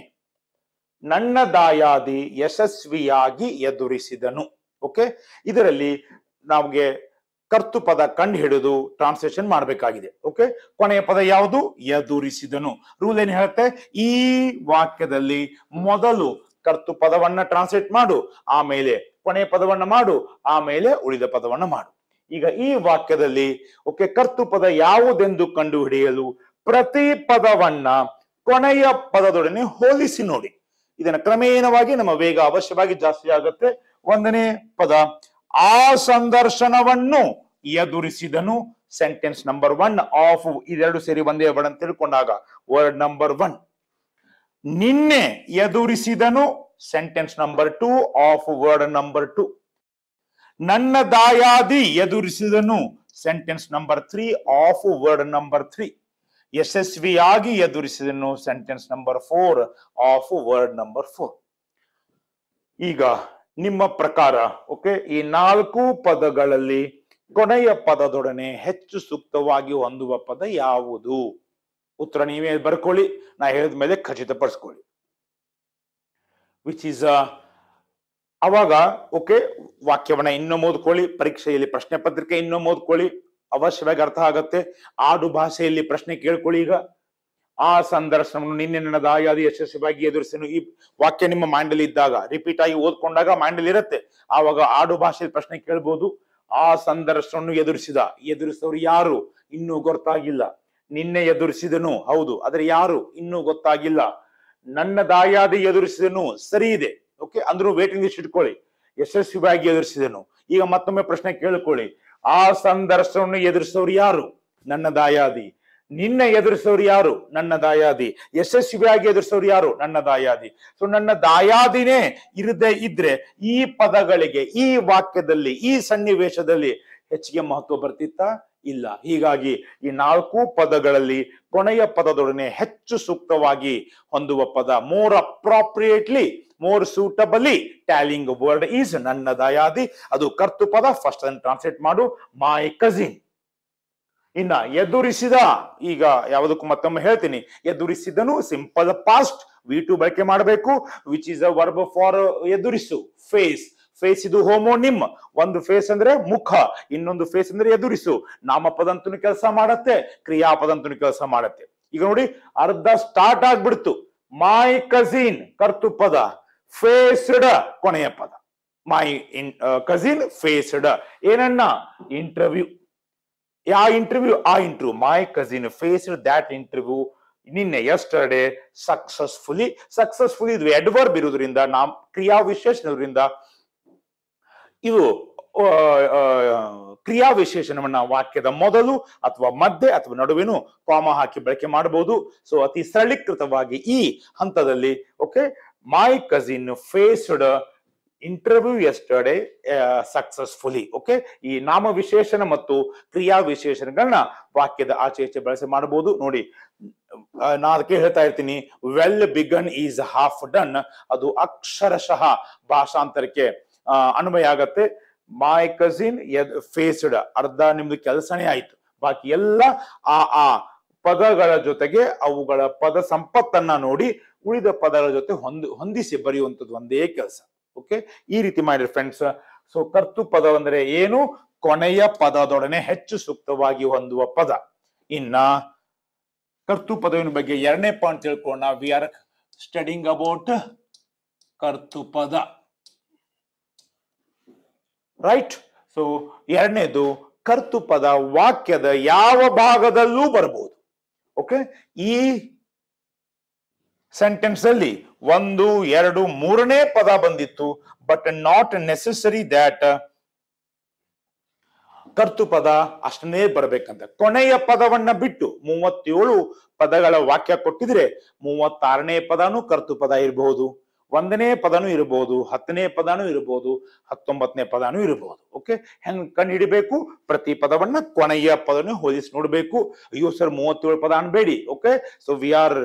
ನನ್ನ ದಾಯಾದಿ ಯಶಸ್ವಿಯಾಗಿ ಎದುರಿಸಿದನು. ಓಕೆ, ಇದರಲ್ಲಿ ನಮಗೆ ಕರ್ತು ಪದ ಕಂಡು ಹಿಡಿದು ಟ್ರಾನ್ಸ್ಲೇಷನ್ ಮಾಡಬೇಕಾಗಿದೆ. ಓಕೆ, ಕೊನೆಯ ಪದ ಯಾವುದು? ಎದುರಿಸಿದನು. ರೂಲ್ ಏನ್ ಹೇಳುತ್ತೆ? ಈ ವಾಕ್ಯದಲ್ಲಿ ಮೊದಲು ಕರ್ತು ಪದವನ್ನ ಟ್ರಾನ್ಸ್ಲೇಟ್ ಮಾಡು, ಆಮೇಲೆ ಕೊನೆಯ ಪದವನ್ನ ಮಾಡು, ಆಮೇಲೆ ಉಳಿದ ಪದವನ್ನ ಮಾಡು. ಈಗ ಈ ವಾಕ್ಯದಲ್ಲಿ ಓಕೆ ಕರ್ತೃಪದ ಯಾವುದೆಂದು ಕಂಡುಹಿಡಿಯಲು ಪ್ರತಿ ಪದವನ್ನ ಕೊನೆಯ ಪದದೊಡನೆ ಹೋಲಿಸಿ ನೋಡಿ. ಇದನ್ನ ಕ್ರಮೇಣವಾಗಿ ನಮ್ಮ ವೇಗ ಅವಶ್ಯವಾಗಿ ಜಾಸ್ತಿ ಆಗುತ್ತೆ. ಒಂದನೇ ಪದ, ಆ ಸಂದರ್ಶನವನ್ನು ಎದುರಿಸಿದನು. ಸೆಂಟೆನ್ಸ್ ನಂಬರ್ 1 ಆಫ್, ಇದೆರಡು ಸೇರಿ ಒಂದೇ ವರ್ಡ್ ಅಂತ ತಿಳ್ಕೊಂಡಾಗ ವರ್ಡ್ ನಂಬರ್ 1. ನಿನ್ನೆ ಎದುರಿಸಿದನು. Sentence number 2 of word number 2. ನನ್ನ ದಾಯಾದಿ ಎದುರಿಸಿದನು. Sentence number 3 of word number 3. ಯಶಸ್ವಿಯಾಗಿ ಎದುರಿಸಿದನು. Sentence number 4 of word number 4. ಈಗ ನಿಮ್ಮ ಪ್ರಕಾರ ಓಕೆ ಈ 4 ಪದಗಳಲ್ಲಿ ಕೊನೆಯ ಪದದೊಡನೆ ಹೆಚ್ಚು ಸೂಕ್ತವಾಗಿ ಹೊಂದುವ ಪದ ಯಾವುದು? ಉತ್ತರ ನೀವೇ ಬರ್ಕೊಳ್ಳಿ, ನಾ ಹೇಳಿದ ಮೇಲೆ ಖಚಿತಪಡಿಸ್ಕೊಳ್ಳಿ. ವಿಚ್ ಇಸ್ ಅವಾಗ ಓಕೆ ವಾಕ್ಯವನ್ನ ಇನ್ನೊಮ್ಮೆ ಓದ್ಕೊಳ್ಳಿ, ಪರೀಕ್ಷೆಯಲ್ಲಿ ಪ್ರಶ್ನೆ ಪತ್ರಿಕೆ ಇನ್ನೊಮ್ಮೆ ಓದ್ಕೊಳ್ಳಿ, ಅವಶ್ಯವಾಗಿ ಅರ್ಥ ಆಗತ್ತೆ. ಆಡು ಭಾಷೆಯಲ್ಲಿ ಪ್ರಶ್ನೆ ಕೇಳ್ಕೊಳ್ಳಿ. ಈಗ ಆ ಸಂದರ್ಶನವನ್ನು ನಿನ್ನೆ ನನ್ನ ದಾಯಾದಿ ಯಶಸ್ವಿಯಾಗಿ ಎದುರಿಸನು. ಈ ವಾಕ್ಯ ನಿಮ್ಮ ಮೈಂಡ್ ಅಲ್ಲಿ ಇದ್ದಾಗ ರಿಪೀಟ್ ಆಗಿ ಓದ್ಕೊಂಡಾಗ ಮೈಂಡ್ ಅಲ್ಲಿ ಇರುತ್ತೆ. ಆವಾಗ ಆಡು ಭಾಷೆಯಲ್ಲಿ ಪ್ರಶ್ನೆ ಕೇಳ್ಬೋದು. ಆ ಸಂದರ್ಶನವನ್ನು ಎದುರಿಸಿದವರು ಯಾರು? ಇನ್ನೂ ಗೊತ್ತಾಗಿಲ್ಲ. ನಿನ್ನೆ ಎದುರಿಸಿದನು, ಹೌದು, ಆದ್ರೆ ಯಾರು? ಇನ್ನೂ ಗೊತ್ತಾಗಿಲ್ಲ. ನನ್ನ ದಾಯಾದಿ ಎದುರಿಸಿದನು, ಸರಿ ಇದೆ, ಓಕೆ, ಅಂದ್ರೂ ವೇಟಿಂಗ್ ಲಿಸ್ಟ್ ಇಟ್ಕೊಳ್ಳಿ. ಯಶಸ್ವಿಯಾಗಿ ಎದುರಿಸಿದನು. ಈಗ ಮತ್ತೊಮ್ಮೆ ಪ್ರಶ್ನೆ ಕೇಳ್ಕೊಳ್ಳಿ. ಆ ಸಂದರ್ಶನವನ್ನು ಎದುರಿಸೋರು ಯಾರು? ನನ್ನ ದಾಯಾದಿ. ನಿನ್ನೆ ಎದುರಿಸೋರು ಯಾರು? ನನ್ನ ದಾಯಾದಿ. ಯಶಸ್ವಿಯಾಗಿ ಎದುರಿಸೋರು ಯಾರು? ನನ್ನ ದಾಯಾದಿ. ಸೊ ನನ್ನ ದಾಯಾದಿನೇ ಇರದೇ ಇದ್ರೆ ಈ ಪದಗಳಿಗೆ, ಈ ವಾಕ್ಯದಲ್ಲಿ, ಈ ಸನ್ನಿವೇಶದಲ್ಲಿ ಹೆಚ್ಚಿಗೆ ಮಹತ್ವ ಬರ್ತಿತ್ತಾ? ಇಲ್ಲ. ಹೀಗಾಗಿ ಈ 4 ಪದಗಳಲ್ಲಿ ಕೊನೆಯ ಪದದೊಡನೆ ಹೆಚ್ಚು ಸೂಕ್ತವಾಗಿ ಹೊಂದುವ ಪದ, more appropriately, more suitably tallying word is ನನ್ನ ದಾಯಾದಿ. ಅದು ಕರ್ತೃಪದ. ಫಸ್ಟ್ ಅದನ್ನು ಟ್ರಾನ್ಸ್ಲೇಟ್ ಮಾಡು, ಮೈ ಕಸಿನ್. ಇನ್ನ ಎದುರಿಸಿದ, ಈಗ ಯಾವುದಕ್ಕೂ ಮತ್ತೊಮ್ಮೆ ಹೇಳ್ತೀನಿ, ಎದುರಿಸಿದನು ಸಿಂಪಲ್ ಪಾಸ್ಟ್, V2 ಬಳಕೆ ಮಾಡಬೇಕು. Which is a verb for ಎದುರಿಸು, ಫೇಸ್. ಫೇಸ್ ಇದು ಹೋಮೋನಿಮ್. ಒಂದು ಫೇಸ್ ಅಂದ್ರೆ ಮುಖ, ಇನ್ನೊಂದು ಫೇಸ್ ಅಂದ್ರೆ ಎದುರಿಸು. ನಾಮಪದ ಅಂತೂ ಕೆಲಸ ಮಾಡತ್ತೆ, ಕ್ರಿಯಾಪದ ಅಂತೂ ಕೆಲಸ ಮಾಡತ್ತೆ. ಈಗ ನೋಡಿ, ಅರ್ಧ ಸ್ಟಾರ್ಟ್ ಆಗ್ಬಿಡ್ತು. ಮೈ ಕಸಿನ್ ಕರ್ತೃಪದ, ಫೇಸ್ಡ್ ಕೊನೆಯ ಪದ. ಮೈ ಕಸಿನ್ ಫೇಸ್ಡ್ ಏನನ್ನ? ಇಂಟರ್ವ್ಯೂ. ಯಾವ ಇಂಟರ್ವ್ಯೂ? ಆ interview. My cousin faced that interview ನಿನ್ನೆ, ಯಸ್ಟರ್ಡೇ, ಸಕ್ಸಸ್ಫುಲಿ. ಸಕ್ಸಸ್ಫುಲಿ ಇದು ಅಡ್ವರ್ಬ್ ಇರುವುದರಿಂದ, ಕ್ರಿಯಾ ವಿಶೇಷಣದಿಂದ ಇದು ಕ್ರಿಯಾ ವಿಶೇಷಣವನ್ನ ವಾಕ್ಯದ ಮೊದಲು ಅಥವಾ ಮಧ್ಯೆ ಅಥವಾ ನಡುವೆನು ಕಾಮ ಹಾಕಿ ಬಳಕೆ ಮಾಡಬಹುದು. ಸೊ ಅತಿ ಸರಳೀಕೃತವಾಗಿ ಈ ಹಂತದಲ್ಲಿ okay, my cousin faced interview yesterday successfully. Okay, ಈ ನಾಮ ವಿಶೇಷಣ ಮತ್ತು ಕ್ರಿಯಾ ವಿಶೇಷಣಗಳನ್ನ ವಾಕ್ಯದ ಆಚೆ ಈಚೆ ಬಳಸಿ ಮಾಡಬಹುದು. ನೋಡಿ, ನಾ ಅದಕ್ಕೆ ಹೇಳ್ತಾ ಇರ್ತೀನಿ, well begun is half done. ಅದು ಅಕ್ಷರಶಃ ಭಾಷಾಂತರಕ್ಕೆ ಅನ್ವಯ ಆಗತ್ತೆ. ಮೈ ಕಸಿನ್ ಫೇಸ್ಡ್, ಅರ್ಧ ನಿಮ್ದು ಕೆಲಸನೇ ಆಯ್ತು. ಬಾಕಿ ಎಲ್ಲ ಆ ಪದಗಳ ಜೊತೆಗೆ ಅವುಗಳ ಪದ ಸಂಪತ್ತನ್ನ ನೋಡಿ ಉಳಿದ ಪದಗಳ ಜೊತೆ ಹೊಂದಿಸಿ ಬರೆಯುವಂಥದ್ದು ಒಂದೇ ಕೆಲಸ. ಓಕೆ, ಈ ರೀತಿ ಮಾಡಿರಿ ಫ್ರೆಂಡ್ಸ್. ಸೊ ಕರ್ತು ಪದ ಅಂದ್ರೆ ಏನು? ಕೊನೆಯ ಪದದೊಡನೆ ಹೆಚ್ಚು ಸೂಕ್ತವಾಗಿ ಹೊಂದುವ ಪದ. ಇನ್ನ ಕರ್ತು ಪದವಿನ ಬಗ್ಗೆ ಎರಡನೇ ಪಾಯಿಂಟ್ ತಿಳ್ಕೊಳ್ಳೋಣ. ವಿ ಆರ್ ಸ್ಟಡಿಂಗ್ ಅಬೌಟ್ ಕರ್ತು ಪದ, ರೈಟ್? ಸೊ ಎರಡನೇದು, ಕರ್ತು ಪದ ವಾಕ್ಯದ ಯಾವ ಭಾಗದಲ್ಲೂ ಬರಬಹುದು. ಓಕೆ, ಈ ಸೆಂಟೆನ್ಸ್ ಅಲ್ಲಿ 1, 2, 3ನೇ ಪದ ಬಂದಿತ್ತು. ಬಟ್ ನಾಟ್ ನೆಸೆಸರಿ ದ್ಯಾಟ್ ಕರ್ತು ಪದ ಅಷ್ಟನ್ನೇ ಬರ್ಬೇಕಂತ. ಕೊನೆಯ ಪದವನ್ನ ಬಿಟ್ಟು 37 ಪದಗಳ ವಾಕ್ಯ ಕೊಟ್ಟಿದ್ರೆ 36ನೇ ಪದನೂ ಕರ್ತು ಪದ ಇರಬಹುದು, 1ನೇ ಪದನೂ ಇರಬಹುದು, 10ನೇ ಪದನೂ ಇರಬಹುದು, 19ನೇ ಪದನೂ ಇರಬಹುದು. ಓಕೆ, ಹೆಂಗ್ ಕಂಡು ಹಿಡಿಬೇಕು? ಪ್ರತಿ ಪದವನ್ನ ಕೊನೆಯ ಪದವನ್ನು ಹೋಲಿಸಿ ನೋಡ್ಬೇಕು. ಅಯ್ಯೋ ಸರ್ 37 ಪದ ಅನ್ಬೇಡಿ. Okay, so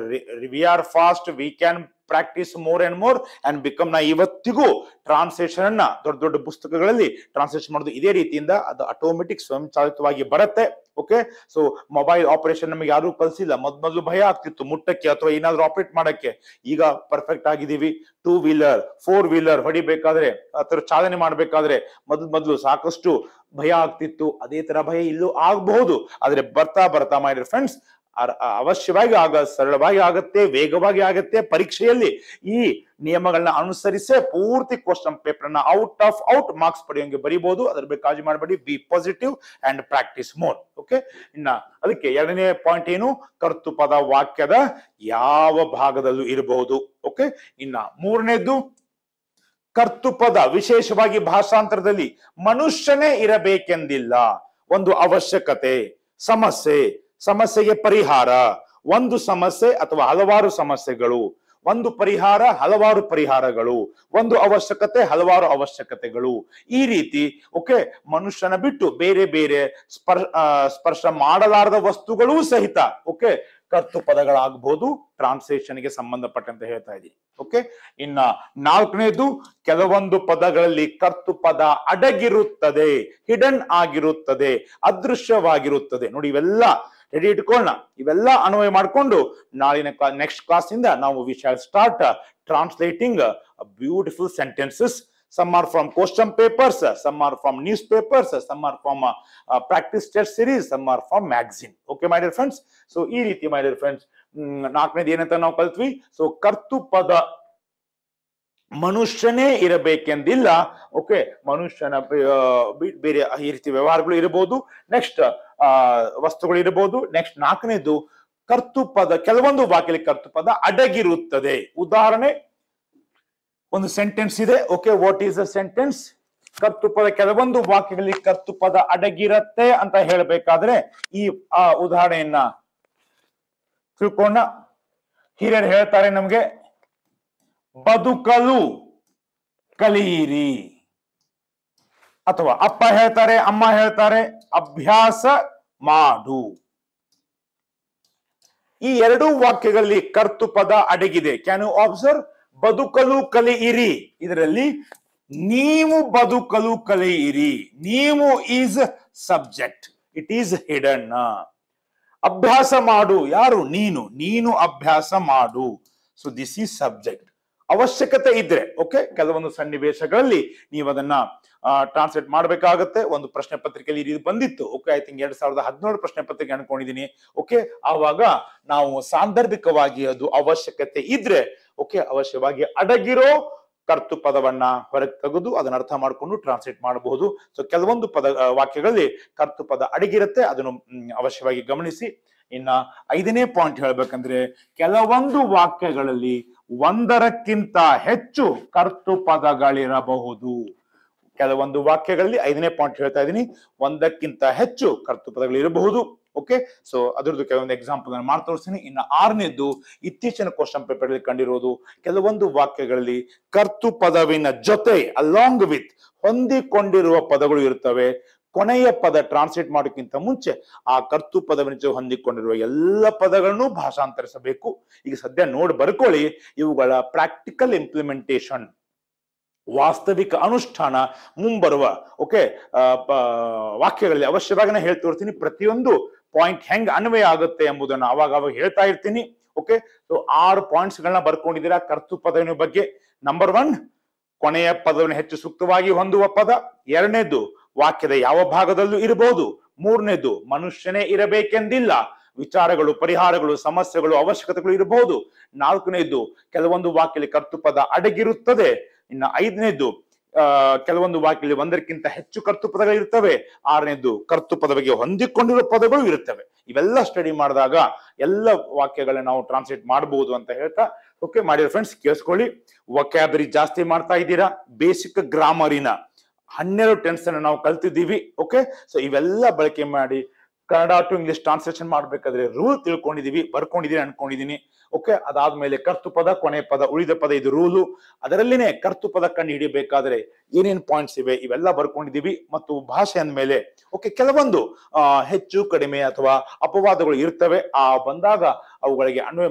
we are fast, we can practise more and more and become. ನಾ ಇವತ್ತಿಗೂ ಟ್ರಾನ್ಸ್ಲೇಷನ್ ಅನ್ನ ದೊಡ್ಡ ದೊಡ್ಡ ಪುಸ್ತಕಗಳಲ್ಲಿ ಟ್ರಾನ್ಸ್ಲೇಷನ್ ಮಾಡೋದು ಇದೇ ರೀತಿಯಿಂದ, ಅದು ಆಟೋಮೆಟಿಕ್ ಸ್ವಯಂಚಾಲಿತವಾಗಿ ಬರುತ್ತೆ. ಓಕೆ, ಸೊ ಮೊಬೈಲ್ ಆಪರೇಷನ್ ನಮಗೆ ಯಾರು ಕಲಿಸಿಲ್ಲ. ಮೊದಲು ಭಯ ಆಗ್ತಿತ್ತು ಮುಟ್ಟಕ್ಕೆ ಅಥವಾ ಏನಾದ್ರು ಆಪರೇಟ್ ಮಾಡಕ್ಕೆ. ಈಗ ಪರ್ಫೆಕ್ಟ್ ಆಗಿದ್ದೀವಿ. 2 ವೀಲರ್ 4 ವೀಲರ್ ಹೊಡಿಬೇಕಾದ್ರೆ ಅಥವಾ ಚಾಲನೆ ಮಾಡ್ಬೇಕಾದ್ರೆ ಮೊದಲು ಸಾಕಷ್ಟು ಭಯ ಆಗ್ತಿತ್ತು. ಅದೇ ತರ ಭಯ ಇಲ್ಲೂ ಆಗಬಹುದು. ಆದ್ರೆ ಬರ್ತಾ ಬರ್ತಾ ಮಾಡಿದ್ರೆ ಫ್ರೆಂಡ್ಸ್ ಅವಶ್ಯವಾಗಿ ಸರಳವಾಗಿ ಆಗುತ್ತೆ, ವೇಗವಾಗಿ ಆಗುತ್ತೆ. ಪರೀಕ್ಷೆಯಲ್ಲಿ ಈ ನಿಯಮಗಳನ್ನ ಅನುಸರಿಸೇ ಪೂರ್ತಿ ಕ್ವಶನ್ ಪೇಪರ್ ನ ಔಟ್ ಮಾರ್ಕ್ಸ್ ಪಡೆಯೋಂಗೆ ಬರೀಬಹುದು. ಅದ್ರ ಬಗ್ಗೆ ಕಾಳಜಿ ಮಾಡಬೇಡಿ. B positive and practice more. Okay, ಇನ್ನ ಅದಕ್ಕೆ ಎರಡನೇ ಪಾಯಿಂಟ್ ಏನು, ಕರ್ತೃಪದ ವಾಕ್ಯದ ಯಾವ ಭಾಗದಲ್ಲೂ ಇರಬಹುದು. ಓಕೆ, ಇನ್ನ ಮೂರನೇದ್ದು, ಕರ್ತೃಪದ ವಿಶೇಷವಾಗಿ ಭಾಷಾಂತರದಲ್ಲಿ ಮನುಷ್ಯನೇ ಇರಬೇಕೆಂದಿಲ್ಲ. ಒಂದು ಅವಶ್ಯಕತೆ, ಸಮಸ್ಯೆಗೆ ಪರಿಹಾರ, ಒಂದು ಸಮಸ್ಯೆ ಅಥವಾ ಹಲವಾರು ಸಮಸ್ಯೆಗಳು, ಒಂದು ಪರಿಹಾರ ಹಲವಾರು ಪರಿಹಾರಗಳು, ಒಂದು ಅವಶ್ಯಕತೆ ಹಲವಾರು ಅವಶ್ಯಕತೆಗಳು, ಈ ರೀತಿ. ಓಕೆ, ಮನುಷ್ಯನ ಬಿಟ್ಟು ಬೇರೆ ಬೇರೆ ಸ್ಪರ್ಶ ಮಾಡಲಾರದ ವಸ್ತುಗಳೂ ಸಹಿತ ಓಕೆ ಕರ್ತೃಪದಗಳಾಗಬಹುದು. ಟ್ರಾನ್ಸ್ಲೇಷನ್ಗೆ ಸಂಬಂಧಪಟ್ಟಂತೆ ಹೇಳ್ತಾ ಇದ್ದೀನಿ. ಓಕೆ, ಇನ್ನ ನಾಲ್ಕನೇದು, ಕೆಲವೊಂದು ಪದಗಳಲ್ಲಿ ಕರ್ತೃಪದ ಅಡಗಿರುತ್ತದೆ, ಹಿಡನ್ ಆಗಿರುತ್ತದೆ, ಅದೃಶ್ಯವಾಗಿರುತ್ತದೆ. ನೋಡಿ, ಇವೆಲ್ಲ ರೆಡಿ ಇಟ್ಕೊಳ್ಳೋಣ. ಇವೆಲ್ಲ ಅನ್ವಯ ಮಾಡಿಕೊಂಡು ನಾಳಿನ ನೆಕ್ಸ್ಟ್ ಕ್ಲಾಸ್ ಇಂದ ನಾವು V shall start translating beautiful sentences. Some are from question papers, some are from newspapers, some are from practice test series, some are from magazine. Okay, my dear friends. So, ಈ ರೀತಿ my dear friends, ನಾಲ್ಕನೇದು ಏನಂತ ನಾವು ಕಲ್ತ್ವಿ. So, ಕರ್ತೃಪದ ಮನುಷ್ಯನೇ ಇರಬೇಕೆಂದಿಲ್ಲ. Okay, ಮನುಷ್ಯನ ಬೇರೆ ಈ ರೀತಿ ವ್ಯವಹಾರಗಳು ಇರಬಹುದು. ನೆಕ್ಸ್ಟ್ ವಸ್ತುಗಳು ಇರಬಹುದು. ನೆಕ್ಸ್ಟ್ ನಾಲ್ಕನೇದು, ಕರ್ತೃಪದ ಕೆಲವೊಂದು ವಾಕ್ಯದಲ್ಲಿ ಕರ್ತೃಪದ ಅಡಗಿರುತ್ತದೆ. ಉದಾಹರಣೆ, ಒಂದು ಸೆಂಟೆನ್ಸ್ ಇದೆ. Okay, what is a sentence? ಕರ್ತೃಪದ ಕೆಲವೊಂದು ವಾಕ್ಯಗಳಲ್ಲಿ ಕರ್ತೃಪದ ಅಡಗಿರತ್ತೆ ಅಂತ ಹೇಳಬೇಕಾದ್ರೆ ಈ ಉದಾಹರಣೆಯನ್ನ ತಿಳ್ಕೊಂಡ. ಹಿರಿಯರು ಹೇಳ್ತಾರೆ ನಮ್ಗೆ, ಬದುಕಲು ಕಲಿಯಿರಿ. ಅಥವಾ ಅಪ್ಪ ಹೇಳ್ತಾರೆ, ಅಮ್ಮ ಹೇಳ್ತಾರೆ, ಅಭ್ಯಾಸ ಮಾಡು. ಈ ಎರಡೂ ವಾಕ್ಯಗಳಲ್ಲಿ ಕರ್ತೃಪದ ಅಡಗಿದೆ. Can you observe? ಬದುಕಲು ಕಲಿಯಿರಿ, ಇದರಲ್ಲಿ ನೀವು ಬದುಕಲು ಕಲಿಯಿರಿ, ನೀವು is subject, it is hidden. ಅಭ್ಯಾಸ ಮಾಡು, ಯಾರು? ನೀನು ಅಭ್ಯಾಸ ಮಾಡು. So this is subject. ಅವಶ್ಯಕತೆ ಇದ್ರೆ ಓಕೆ, ಕೆಲವೊಂದು ಸನ್ನಿವೇಶಗಳಲ್ಲಿ ನೀವು ಅದನ್ನ ಟ್ರಾನ್ಸ್ಲೇಟ್ ಮಾಡಬೇಕಾಗತ್ತೆ. ಒಂದು ಪ್ರಶ್ನೆ ಪತ್ರಿಕೆಯಲ್ಲಿ ಇದು ಬಂದಿತ್ತು. ಓಕೆ, ಐ ಥಿಂಕ್ 2017 ಪ್ರಶ್ನೆ ಪತ್ರಿಕೆ ಅನ್ಕೊಂಡಿದೀನಿ. ಓಕೆ, ಆವಾಗ ನಾವು ಸಾಂದರ್ಭಿಕವಾಗಿ ಅದು ಅವಶ್ಯಕತೆ ಇದ್ರೆ ಓಕೆ ಅವಶ್ಯವಾಗಿ ಅಡಗಿರೋ ಕರ್ತೃಪದವನ್ನ ಹೊರಗೆ ತೆಗೆದು ಅದನ್ನ ಅರ್ಥ ಮಾಡ್ಕೊಂಡು ಟ್ರಾನ್ಸ್ಲೇಟ್ ಮಾಡಬಹುದು. ಸೊ ಕೆಲವೊಂದು ವಾಕ್ಯಗಳಲ್ಲಿ ಕರ್ತೃಪದ ಅಡಗಿರುತ್ತೆ, ಅದನ್ನು ಅವಶ್ಯವಾಗಿ ಗಮನಿಸಿ. ಇನ್ನ ಐದನೇ ಪಾಯಿಂಟ್ ಹೇಳ್ಬೇಕಂದ್ರೆ, ಕೆಲವೊಂದು ವಾಕ್ಯಗಳಲ್ಲಿ ಒಂದರಕ್ಕಿಂತ ಹೆಚ್ಚು ಕರ್ತೃಪದಗಳಿರಬಹುದು. ಕೆಲವೊಂದು ವಾಕ್ಯಗಳಲ್ಲಿ, ಐದನೇ ಪಾಯಿಂಟ್ ಹೇಳ್ತಾ ಇದ್ದೀನಿ, ಒಂದಕ್ಕಿಂತ ಹೆಚ್ಚು ಕರ್ತೃಪದಗಳಿರಬಹುದು. ಓಕೆ, ಸೊ ಅದರದ್ದು ಕೆಲವೊಂದು ಎಕ್ಸಾಂಪಲ್ ನಾನು ಮಾಡಿ ತೋರಿಸ್ತೀನಿ. ಇನ್ನು ಆರನೇದ್ದು, ಇತ್ತೀಚಿನ ಕ್ವಶನ್ ಪೇಪರ್ ಅಲ್ಲಿ ಕಂಡಿರೋದು, ಕೆಲವೊಂದು ವಾಕ್ಯಗಳಲ್ಲಿ ಕರ್ತೃಪದವಿನ ಜೊತೆ ಅಲಾಂಗ್ ವಿತ್ ಹೊಂದಿಕೊಂಡಿರುವ ಪದಗಳು ಇರ್ತವೆ. ಕೊನೆಯ ಪದ ಟ್ರಾನ್ಸ್ಲೇಟ್ ಮಾಡೋಕ್ಕಿಂತ ಮುಂಚೆ ಆ ಕರ್ತೃಪದವಿನ ಜೊತೆ ಹೊಂದಿಕೊಂಡಿರುವ ಎಲ್ಲ ಪದಗಳನ್ನು ಭಾಷಾಂತರಿಸಬೇಕು. ಈಗ ಸದ್ಯ ನೋಡಿ ಬರ್ಕೊಳ್ಳಿ, ಇವುಗಳ ಪ್ರಾಕ್ಟಿಕಲ್ ಇಂಪ್ಲಿಮೆಂಟೇಷನ್, ವಾಸ್ತವಿಕ ಅನುಷ್ಠಾನ ಮುಂಬರುವ ಓಕೆ ವಾಕ್ಯಗಳಲ್ಲಿ ಅವಶ್ಯವಾಗಿ ಹೇಳ್ತೋರ್ತೀನಿ. ಪ್ರತಿಯೊಂದು ಪಾಯಿಂಟ್ ಹೆಂಗ್ ಅನ್ವಯ ಆಗುತ್ತೆ ಎಂಬುದನ್ನು ಅವಾಗ ಹೇಳ್ತಾ ಇರ್ತೀನಿ. ಓಕೆ, ಸೊ 6 ಪಾಯಿಂಟ್ಸ್ ಗಳನ್ನ ಬರ್ಕೊಂಡಿದ್ದೀರಾ ಕರ್ತೃಪದವಿನ ಬಗ್ಗೆ. ನಂಬರ್ 1, ಕೊನೆಯ ಪದವನ್ನು ಹೆಚ್ಚು ಸೂಕ್ತವಾಗಿ ಹೊಂದುವ ಪದ. ಎರಡನೇದು, ವಾಕ್ಯದ ಯಾವ ಭಾಗದಲ್ಲೂ ಇರಬಹುದು. ಮೂರನೇದು, ಮನುಷ್ಯನೇ ಇರಬೇಕೆಂದಿಲ್ಲ, ವಿಚಾರಗಳು, ಪರಿಹಾರಗಳು, ಸಮಸ್ಯೆಗಳು, ಅವಶ್ಯಕತೆಗಳು ಇರಬಹುದು. ನಾಲ್ಕನೇದು, ಕೆಲವೊಂದು ವಾಕ್ಯದಲ್ಲಿ ಕರ್ತೃಪದ ಅಡಗಿರುತ್ತದೆ. ಇನ್ನ ಐದನೇದು, ಕೆಲವೊಂದು ವಾಕ್ಯದಲ್ಲಿ ಒಂದಕ್ಕಿಂತ ಹೆಚ್ಚು ಕರ್ತೃಪದಗಳು ಇರ್ತವೆ. ಆರನೇದು, ಕರ್ತೃಪದ ಬಗ್ಗೆ ಹೊಂದಿಕೊಂಡಿರುವ ಪದಗಳು ಇರುತ್ತವೆ. ಇವೆಲ್ಲ ಸ್ಟಡಿ ಮಾಡಿದಾಗ ಎಲ್ಲ ವಾಕ್ಯಗಳನ್ನ ನಾವು ಟ್ರಾನ್ಸ್ಲೇಟ್ ಮಾಡಬಹುದು ಅಂತ ಹೇಳ್ತಾ ಓಕೆ ಮಾಡಿರೋ ಫ್ರೆಂಡ್ಸ್, ಕೇಳಿಸ್ಕೊಳ್ಳಿ. ವೊಕ್ಯಾಬರಿ ಜಾಸ್ತಿ ಮಾಡ್ತಾ ಇದ್ದೀರಾ. ಬೇಸಿಕ್ ಗ್ರಾಮರಿನ 12 ಟೆನ್ಸ್ ಅನ್ನು ನಾವು ಕಲ್ತಿದ್ದೀವಿ. ಓಕೆ, ಸೊ ಇವೆಲ್ಲ ಬಳಕೆ ಮಾಡಿ ಕನ್ನಡ ಟು ಇಂಗ್ಲಿಷ್ ಟ್ರಾನ್ಸ್ಲೇಷನ್ ಮಾಡ್ಬೇಕಾದ್ರೆ ರೂಲ್ ತಿಳ್ಕೊಂಡಿದೀವಿ, ಬರ್ಕೊಂಡಿದೀನಿ ಅನ್ಕೊಂಡಿದೀನಿ. ಓಕೆ, ಅದಾದ್ಮೇಲೆ ಕರ್ತೃಪದ, ಕೊನೆ ಪದ, ಉಳಿದ ಪದ, ಇದು ರೂಲು. ಅದರಲ್ಲಿನೇ ಕರ್ತೃಪದ ಕಂಡು ಹಿಡಿಬೇಕಾದ್ರೆ ಏನೇನ್ ಪಾಯಿಂಟ್ಸ್ ಇವೆ ಇವೆಲ್ಲ ಬರ್ಕೊಂಡಿದೀವಿ. ಮತ್ತು ಭಾಷೆ ಅಂದ್ಮೇಲೆ ಓಕೆ ಕೆಲವೊಂದು ಹೆಚ್ಚು ಕಡಿಮೆ ಅಥವಾ ಅಪವಾದಗಳು ಇರ್ತವೆ. ಬಂದಾಗ ಅವುಗಳಿಗೆ ಅನ್ವಯ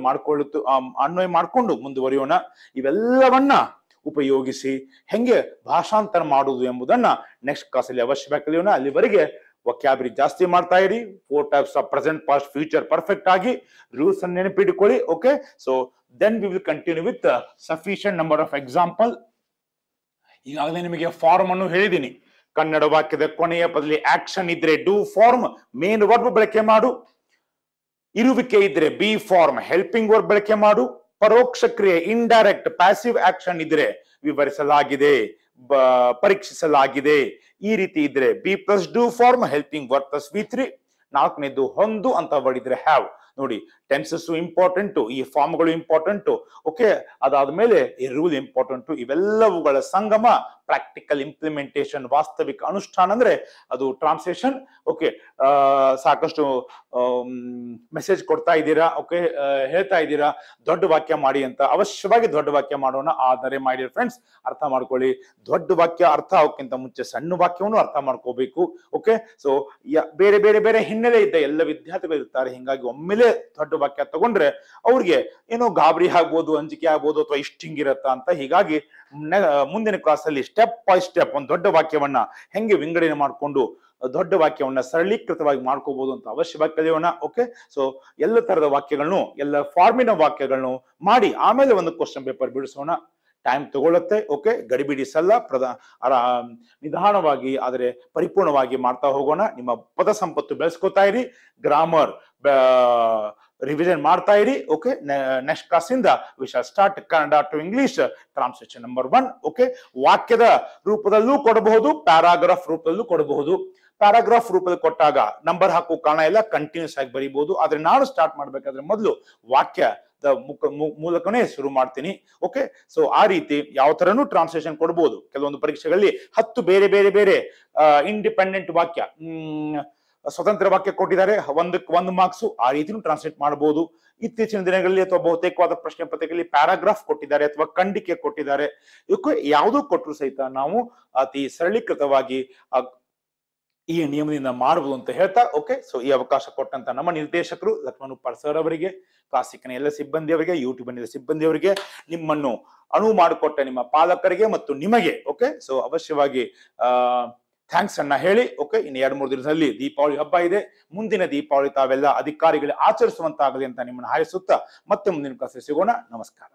ಮಾಡ್ಕೊಂಡು ಮುಂದುವರಿಯೋಣ. ಇವೆಲ್ಲವನ್ನ ಉಪಯೋಗಿಸಿ ಹೆಂಗೆ ಭಾಷಾಂತರ ಮಾಡುವುದು ಎಂಬುದನ್ನ ನೆಕ್ಸ್ಟ್ ಕ್ಲಾಸಲ್ಲಿ ಅವಶ್ಯವಾಗಿ ಕಲಿಯೋಣ. ಅಲ್ಲಿವರೆಗೆ ವೊಕ್ಯಾಬರಿ ಜಾಸ್ತಿ ಮಾಡ್ತಾ ಇರಿ. 4 types of present, past, future perfect ಆಗಿ ರೂಲ್ಸ್ ಅನ್ನು ನೆನಪಿಟ್ಟುಕೊಳ್ಳಿ. Okay, so then we will continue with sufficient number of example. ಈಗಾಗಲೇ ನಿಮಗೆ ಫಾರ್ಮ್ ಅನ್ನು ಹೇಳಿದ್ದೀನಿ. ಕನ್ನಡ ವಾಕ್ಯದ ಕೊನೆಯ ಪದದಲ್ಲಿ ಆಕ್ಷನ್ ಇದ್ರೆ ಡೂ ಫಾರ್ಮ್, ಮೇನ್ ವರ್ಬ್ ಬಳಕೆ ಮಾಡು. ಇರುವಿಕೆ ಇದ್ರೆ ಬಿ ಫಾರ್ಮ್ ಹೆಲ್ಪಿಂಗ್ ವರ್ಬ್ ಬಳಕೆ ಮಾಡು. ಪರೋಕ್ಷ ಕ್ರಿಯೆ ಇಂಡೈರೆಕ್ಟ್ ಪ್ಯಾಸಿವ್ ಆಕ್ಷನ್ ಇದ್ರೆ ವಿವರಿಸಲಾಗಿದೆ, ಪರೀಕ್ಷಿಸಲಾಗಿದೆ, ಈ ರೀತಿ ಇದ್ರೆ be plus do form helping verb plus ವಿ3. ನಾಲ್ಕನೇದು ಹೊಂದು ಅಂತ ಬಡಿದ್ರೆ ಹ್ಯಾವ್. ನೋಡಿ ಟೆನ್ಸಸ್ ಇಂಪಾರ್ಟೆಂಟ್, ಈ ಫಾರ್ಮ್ಗಳು ಇಂಪಾರ್ಟೆಂಟ್. ಓಕೆ, ಅದಾದ್ಮೇಲೆ ಈ ರೂಲ್ ಇಂಪಾರ್ಟೆಂಟ್. ಇವೆಲ್ಲವುಗಳ ಸಂಗಮ ಪ್ರಾಕ್ಟಿಕಲ್ ಇಂಪ್ಲಿಮೆಂಟೇಷನ್, ವಾಸ್ತವಿಕ ಅನುಷ್ಠಾನ ಅಂದ್ರೆ ಅದು ಟ್ರಾನ್ಸ್ಲೇಷನ್. ಓಕೆ, ಸಾಕಷ್ಟು ಮೆಸೇಜ್ ಕೊಡ್ತಾ ಇದ್ದೀರಾ. ಓಕೆ, ಹೇಳ್ತಾ ಇದ್ದೀರಾ ದೊಡ್ಡ ವಾಕ್ಯ ಮಾಡಿ ಅಂತ. ಅವಶ್ಯವಾಗಿ ದೊಡ್ಡ ವಾಕ್ಯ ಮಾಡೋಣ. ಆದರೆ ಮೈ ಡಿಯರ್ ಫ್ರೆಂಡ್ಸ್, ಅರ್ಥ ಮಾಡ್ಕೊಳ್ಳಿ, ದೊಡ್ಡ ವಾಕ್ಯ ಅರ್ಥ ಆಗೋಕ್ಕಿಂತ ಮುಂಚೆ ಸಣ್ಣ ವಾಕ್ಯವನ್ನು ಅರ್ಥ ಮಾಡ್ಕೋಬೇಕು. ಓಕೆ, ಸೊ ಬೇರೆ ಬೇರೆ ಬೇರೆ ಹಿನ್ನೆಲೆ ಇದ್ದ ಎಲ್ಲ ವಿದ್ಯಾರ್ಥಿಗಳು ಇರ್ತಾರೆ. ಹಿಂಗಾಗಿ ಒಮ್ಮೆಲೆ ದೊಡ್ಡ ವಾಕ್ಯ ತಗೊಂಡ್ರೆ ಅವ್ರಿಗೆ ಏನೋ ಗಾಬರಿ ಆಗ್ಬೋದು, ಅಂಜಿಕೆ ಆಗ್ಬೋದು, ಅಥವಾ ಇಷ್ಟ ಹಿಂಗಿರತ್ತ ಅಂತ. ಹೀಗಾಗಿ ಮುಂದಿನ ಕ್ಲಾಸ್ ಅಲ್ಲಿ ಸ್ಟೆಪ್ ಬೈ ಸ್ಟೆಪ್ ಒಂದು ದೊಡ್ಡ ವಾಕ್ಯವನ್ನ ಹೆಂಗೆ ವಿಂಗಡಣೆ ಮಾಡಿಕೊಂಡು ದೊಡ್ಡ ವಾಕ್ಯವನ್ನ ಸರಳೀಕೃತವಾಗಿ ಮಾಡ್ಕೋಬಹುದು ಅಂತ ಅವಶ್ಯವಾಗಿ ಕಲಿಯೋಣ. ಓಕೆ, ಸೊ ಎಲ್ಲ ತರದ ವಾಕ್ಯಗಳನ್ನು, ಎಲ್ಲ ಫಾರ್ಮಿನ ವಾಕ್ಯಗಳನ್ನು ಮಾಡಿ ಆಮೇಲೆ ಒಂದು ಕ್ವಶನ್ ಪೇಪರ್ ಬಿಡಿಸೋಣ. ಟೈಮ್ ತಗೊಳುತ್ತೆ. ಓಕೆ, ಗಡಿಬಿಡಿಸಲ್ಲ, ನಿಧಾನವಾಗಿ ಆದರೆ ಪರಿಪೂರ್ಣವಾಗಿ ಮಾಡ್ತಾ ಹೋಗೋಣ. ನಿಮ್ಮ ಪದ ಸಂಪತ್ತು ಬೆಳೆಸ್ಕೋತಾ ಇರಿ, ಗ್ರಾಮರ್ ರಿವಿಷನ್ ಮಾಡ್ತಾ ಇರಿ. ಓಕೆ, ನೆಕ್ಸ್ಟ್ ಕ್ಲಾಸ್ ಇಂದ we shall start Kannada to English translation number 1. Okay, ವಾಕ್ಯದ ರೂಪದಲ್ಲೂ ಕೊಡಬಹುದು, ಪ್ಯಾರಾಗ್ರಾಫ್ ರೂಪದಲ್ಲೂ ಕೊಡಬಹುದು. ಪ್ಯಾರಾಗ್ರಾಫ್ ರೂಪದಲ್ಲಿ ಕೊಟ್ಟಾಗ ನಂಬರ್ ಹಾಕೋ ಕಾರಣ ಇಲ್ಲ, ಕಂಟಿನ್ಯೂಸ್ ಆಗಿ ಬರೀಬಹುದು. ಆದ್ರೆ ನಾನು ಸ್ಟಾರ್ಟ್ ಮಾಡ್ಬೇಕಾದ್ರೆ ಮೊದಲು ವಾಕ್ಯ ಮೂಲಕನೇ ಶುರು ಮಾಡ್ತೀನಿ. ಓಕೆ, ಸೊ ಆ ರೀತಿ ಯಾವ ತರನು ಟ್ರಾನ್ಸ್ಲೇಷನ್ ಕೊಡಬಹುದು. ಕೆಲವೊಂದು ಪರೀಕ್ಷೆಗಳಲ್ಲಿ 10 ಬೇರೆ ಬೇರೆ ಬೇರೆ ಇಂಡಿಪೆಂಡೆಂಟ್ ವಾಕ್ಯ, ಸ್ವತಂತ್ರ ವಾಕ್ಯ ಕೊಟ್ಟಿದ್ದಾರೆ, ಒಂದಕ್ಕೆ 1 ಮಾರ್ಕ್ಸ್. ಆ ರೀತಿನೂ ಟ್ರಾನ್ಸ್ಲೇಟ್ ಮಾಡಬಹುದು. ಇತ್ತೀಚಿನ ದಿನಗಳಲ್ಲಿ ಅಥವಾ ಬಹುತೇಕವಾದ ಪ್ರಶ್ನೆ ಪತ್ರಿಕೆಯಲ್ಲಿ ಪ್ಯಾರಾಗ್ರಾಫ್ ಕೊಟ್ಟಿದ್ದಾರೆ ಅಥವಾ ಖಂಡಿಕೆ ಕೊಟ್ಟಿದ್ದಾರೆ. ಇದಕ್ಕೂ ಯಾವುದೂ ಕೊಟ್ಟರು ಸಹಿತ ನಾವು ಅತಿ ಸರಳೀಕೃತವಾಗಿ ಈ ನಿಯಮದಿಂದ ಮಾಡಬಹುದು ಅಂತ ಹೇಳ್ತಾ, ಓಕೆ, ಸೊ ಈ ಅವಕಾಶ ಕೊಟ್ಟಂತ ನಮ್ಮ ನಿರ್ದೇಶಕರು ಲಕ್ಷ್ಮಣ್ ಉಪ್ಪಾರ್ ಸರ್ ಅವರಿಗೆ, ಕ್ಲಾಸಿಕ್ನ ಎಲ್ಲ ಸಿಬ್ಬಂದಿಯವರಿಗೆ, ಯೂಟ್ಯೂಬ್ ಸಿಬ್ಬಂದಿಯವರಿಗೆ, ನಿಮ್ಮನ್ನು ಅನುವು ಮಾಡಿಕೊಟ್ಟ ನಿಮ್ಮ ಪಾಲಕರಿಗೆ ಮತ್ತು ನಿಮಗೆ, ಓಕೆ, ಸೊ ಅವಶ್ಯವಾಗಿ ಥ್ಯಾಂಕ್ಸ್ ಅನ್ನ ಹೇಳಿ. ಓಕೆ, ಇನ್ನು 2-3 ದಿನದಲ್ಲಿ ದೀಪಾವಳಿ ಹಬ್ಬ ಇದೆ. ಮುಂದಿನ ದೀಪಾವಳಿ ತಾವೆಲ್ಲ ಅಧಿಕಾರಿಗಳು ಆಚರಿಸುವಂತಾಗಲಿ ಅಂತ ನಿಮ್ಮನ್ನು ಹಾರೈಸುತ್ತಾ ಮತ್ತೆ ಮುಂದಿನ ಕ್ಲಾಸ್ ಸಿಗೋಣ. ನಮಸ್ಕಾರ.